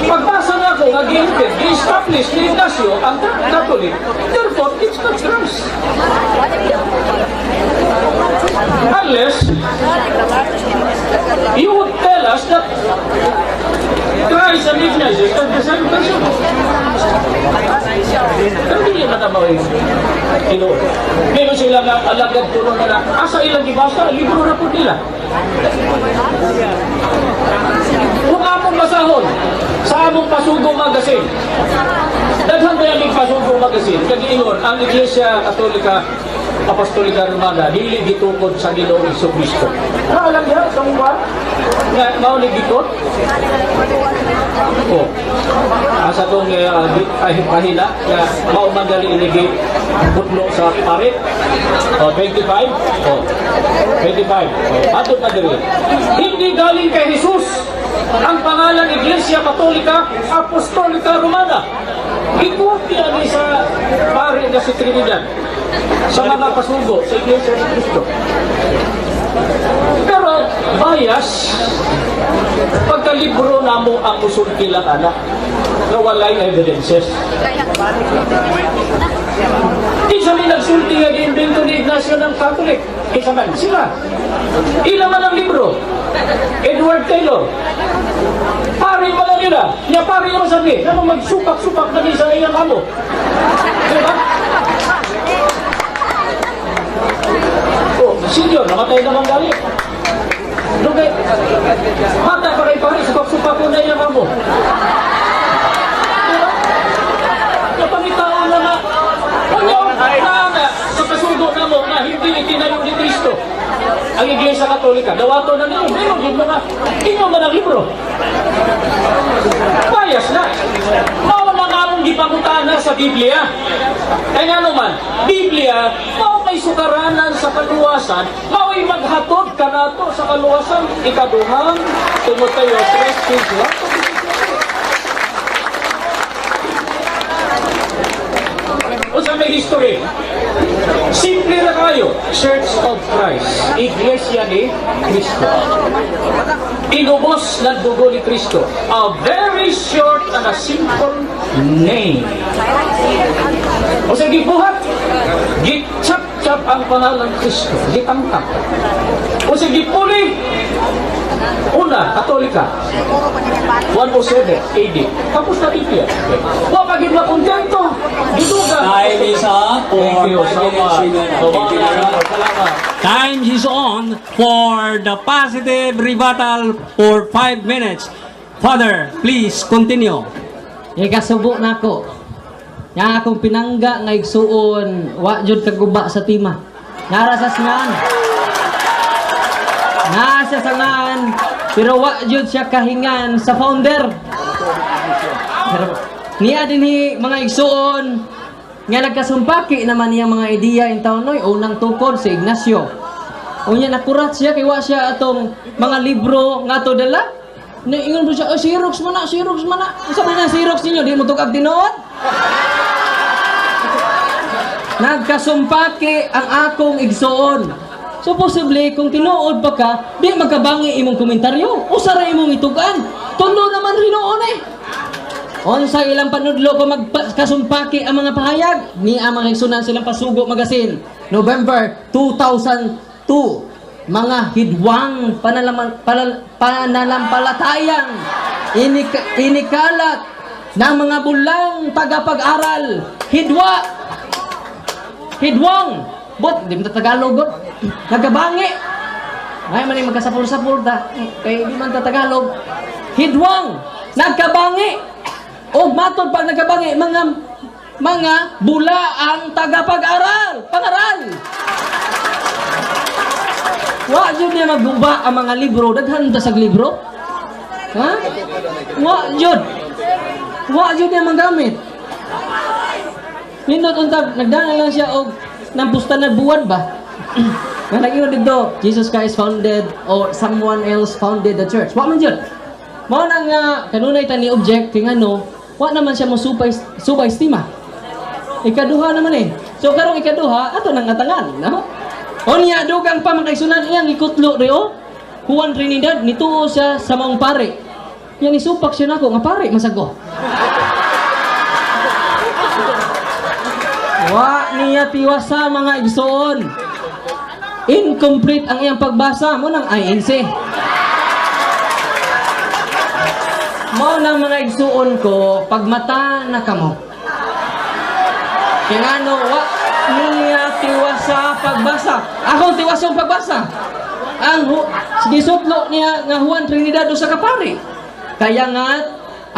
Pagbasa na ako, nag-invent, gi-establish ni Ignacio ang Catholic. Therefore, it's not grounds. Unless you would tell us that Christ and Ignatius are the same person. Pero hindi na naman yung meron sila na alagad tulong na asa ilang ibasa, libro na po nila. Kung among basahon sa among Pasugong Magazine, daghang ba yung Pasugong Magazine, kag-ingon, ang Iglesia Katolika Apostolika Romana, dili gitukod sa Ginoong Jesucristo. Alam niya, sa mga nga maulig gitukod? Asa itong pahina na maumagali inigi putlo sa parit. 25. 25. Atot na diri. Hindi galing kay Jesus ang pangalan Iglesia Katolika Apostolika Romana. Ikopya ni sa pari na si Trinidad sa mga pasugo sa Iglesia ni Cristo. Pero bias pagkalibro namo ang usultilang anak na walay evidences. Di sa may nagsulti nga giimbento ni Ignacio ng Catholic. Isa man sila. Ilang man ang libro? Edward Taylor. Pari mga nila. Niya pari yung sabi. Ano magsupak-supak na di sa iyang amo. Diba? Senior, namatay naman galing. Lugay, mata pa kay pari, supak-supak ko na iyang amo. Diba? Napangitaon na na. Sa pasugo na mo na hindi itinayo ni Cristo ang Iglesia Katolika. Dawato na nila. Meron yung mga man ang libro. Bias na. Mawa na namong gipangutana sa Biblia. Kaya naman, Biblia, may sukaranan sa kaluwasan, mawa'y maghatod ka na to sa kaluwasan. Ikaduhang, Timoteo 3:1. O sa may history, simple na kayo, Church of Christ, Iglesia ni Cristo. Inubos ng dugo ni Cristo. A very short and a simple name. O sa gibuhat, gitsap-tsap ang pangalan Cristo, gitangkap. O sa gipuli, una, Katolika, 107 AD. Tapos na Biblia. Huwag pagin makontento. Gidugan. Time is up for Thank you so much. Salamat. Time is on for the positive rebuttal for 5 minutes. Father, please continue. Ikasubo na ko. Yang akong pinangga nga igsuon, wa jud kaguba sa tima. Nara sa sangan. Nasa sangan, pero wa jud siya kahingan sa founder. Pero niya dinhi mga igsuon nga nagkasumpaki naman niya mga ideya in tawnoy unang tukod si Ignacio. Unya nakurat siya kay wa siya atong mga libro nga to dala. Ingon mo siya, Xerox man na, Xerox man na. Sa mga Xerox ninyo, di mo tukag tinuod. Nagkasumpaki ang akong igsuon. So possibly, kung tinuod pa ka, di magkabangi imong komentaryo. Usara imong itugan. Tundo naman rinuon eh. Onsa ilang panudlo ko magkasumpaki ang mga pahayag ni ang mga igsunan silang Pasugo Magazine. November 2002. Mga hidwang pananampalatayang inikalat ng mga bulang tagapag-aral. Hidwang. Bot, di mo Tagalog, bot. Nagabangi. Ay, man yung magkasapul-sapul ta. Kaya di man Tagalog. Hidwang. Nagkabangi. O matod pag nagkabangi, mga mga bula ang tagapag-aral, pangaral. Wa jud niya magguba ang mga libro, daghan ta sa libro. Ha? Wa jud niya magamit. Nindot unta nagdana lang siya og nang pusta na buwan ba? Nga nag-iwan dito, Jesus Christ founded or someone else founded the church. Wa man jud. Mao nang kanunay ta ni object kay ngano, wa naman siya mo subay-estima. Ikaduha naman eh. So karong ikaduha ato nang atangan, no? Onya dugang pa makaisunan iyang ikutlo reo. Juan Trinidad nituo siya sa maong pare. Yang isupak siya nako nga pare masago. Wa niya tiwasa mga igsoon. Incomplete ang iyang pagbasa mo ng INC. Mo nang mga igsuon ko pagmata na kamo. Kaya ano, wa niya tiwasa pagbasa. Akong tiwasong pagbasa. Ang gisutlo niya nga Juan Trinidad sa kapari. Kaya nga,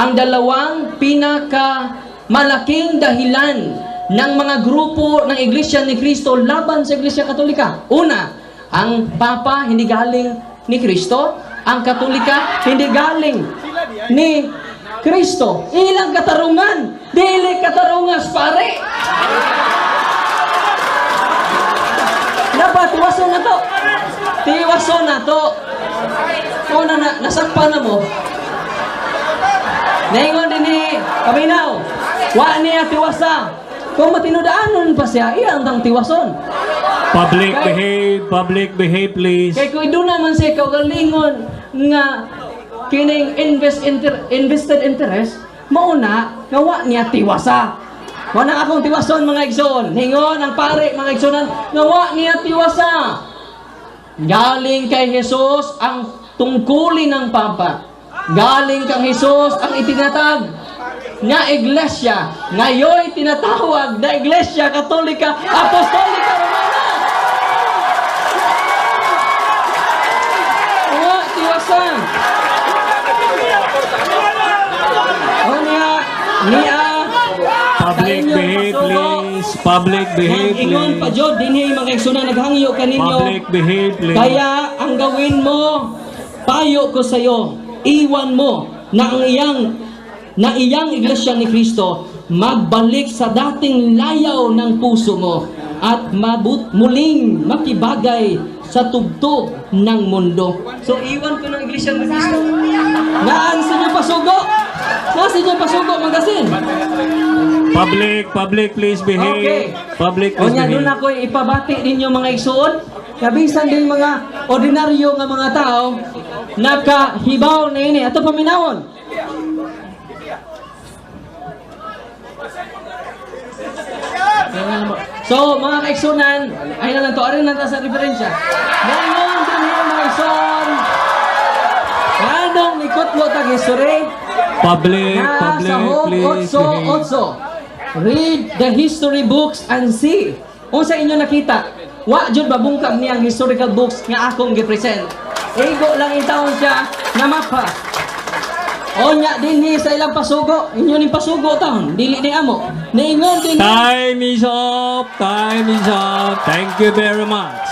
ang dalawang pinaka malaking dahilan ng mga grupo ng Iglesia ni Cristo laban sa Iglesia Katolika. Una, ang Papa hindi galing ni Cristo. Ang Katolika hindi galing ni Kristo. Ilang katarungan, dili katarungas pare. Dapat tiwason na to. Tiwason na to. Kung nasakpan na mo. Naingon din ni Kaminaw. Wa niya tiwasa. Kung matinudaanon pa siya, iyang tang tiwason. Public behave, please. Kaya kung doon naman siya kaugalingon nga kining invested interest, mauna nga wa niya tiwasa. Wala akong tiwason mga igsoon. Hingon ang pare mga igsoonan nga wa niya tiwasa. Galing kay Jesus ang tungkulin ng Papa. Galing kang Jesus ang itinatag nga iglesia. Ngayon tinatawag na Iglesia Katolika Apostolika Romana. Wa tiwasa. Public behave, please. Public behave, Ingon pa please. jud dinhi mga igsoon naghangyo kaninyo. Public behave, please. Kaya ang gawin mo, payo ko sa iyo, iwan mo na ang iyang iglesia ni Kristo magbalik sa dating layaw ng puso mo at muling makibagay sa tugtog ng mundo. So iwan ko ng iglesia ni Kristo. Naan sa inyo pasugo? Nasa inyo pasugo magasin? Public, please behave. Okay. Public, please Onya doon behave. ako ipabati ninyo mga igsoon. Kabisan din mga ordinaryo nga mga tao nakahibaw na ini. Ato paminawon. So, mga kaigsunan, ay na lang to. Arin na sa referensya. Ngayon din yung mga igsoon. Anong ikot-lo tag history? Public, Nasa Hope please behave. 8:8. Read the history books and see. Kung sa inyo nakita, wa jud babungkag niyang historical books nga akong gi-present. Igo lang intawon siya na mapa. Onya dinhi sa ilang pasugo, inyo ning pasugo taon, dili ni amo. Niingon din Time is up. Time is up. Thank you very much.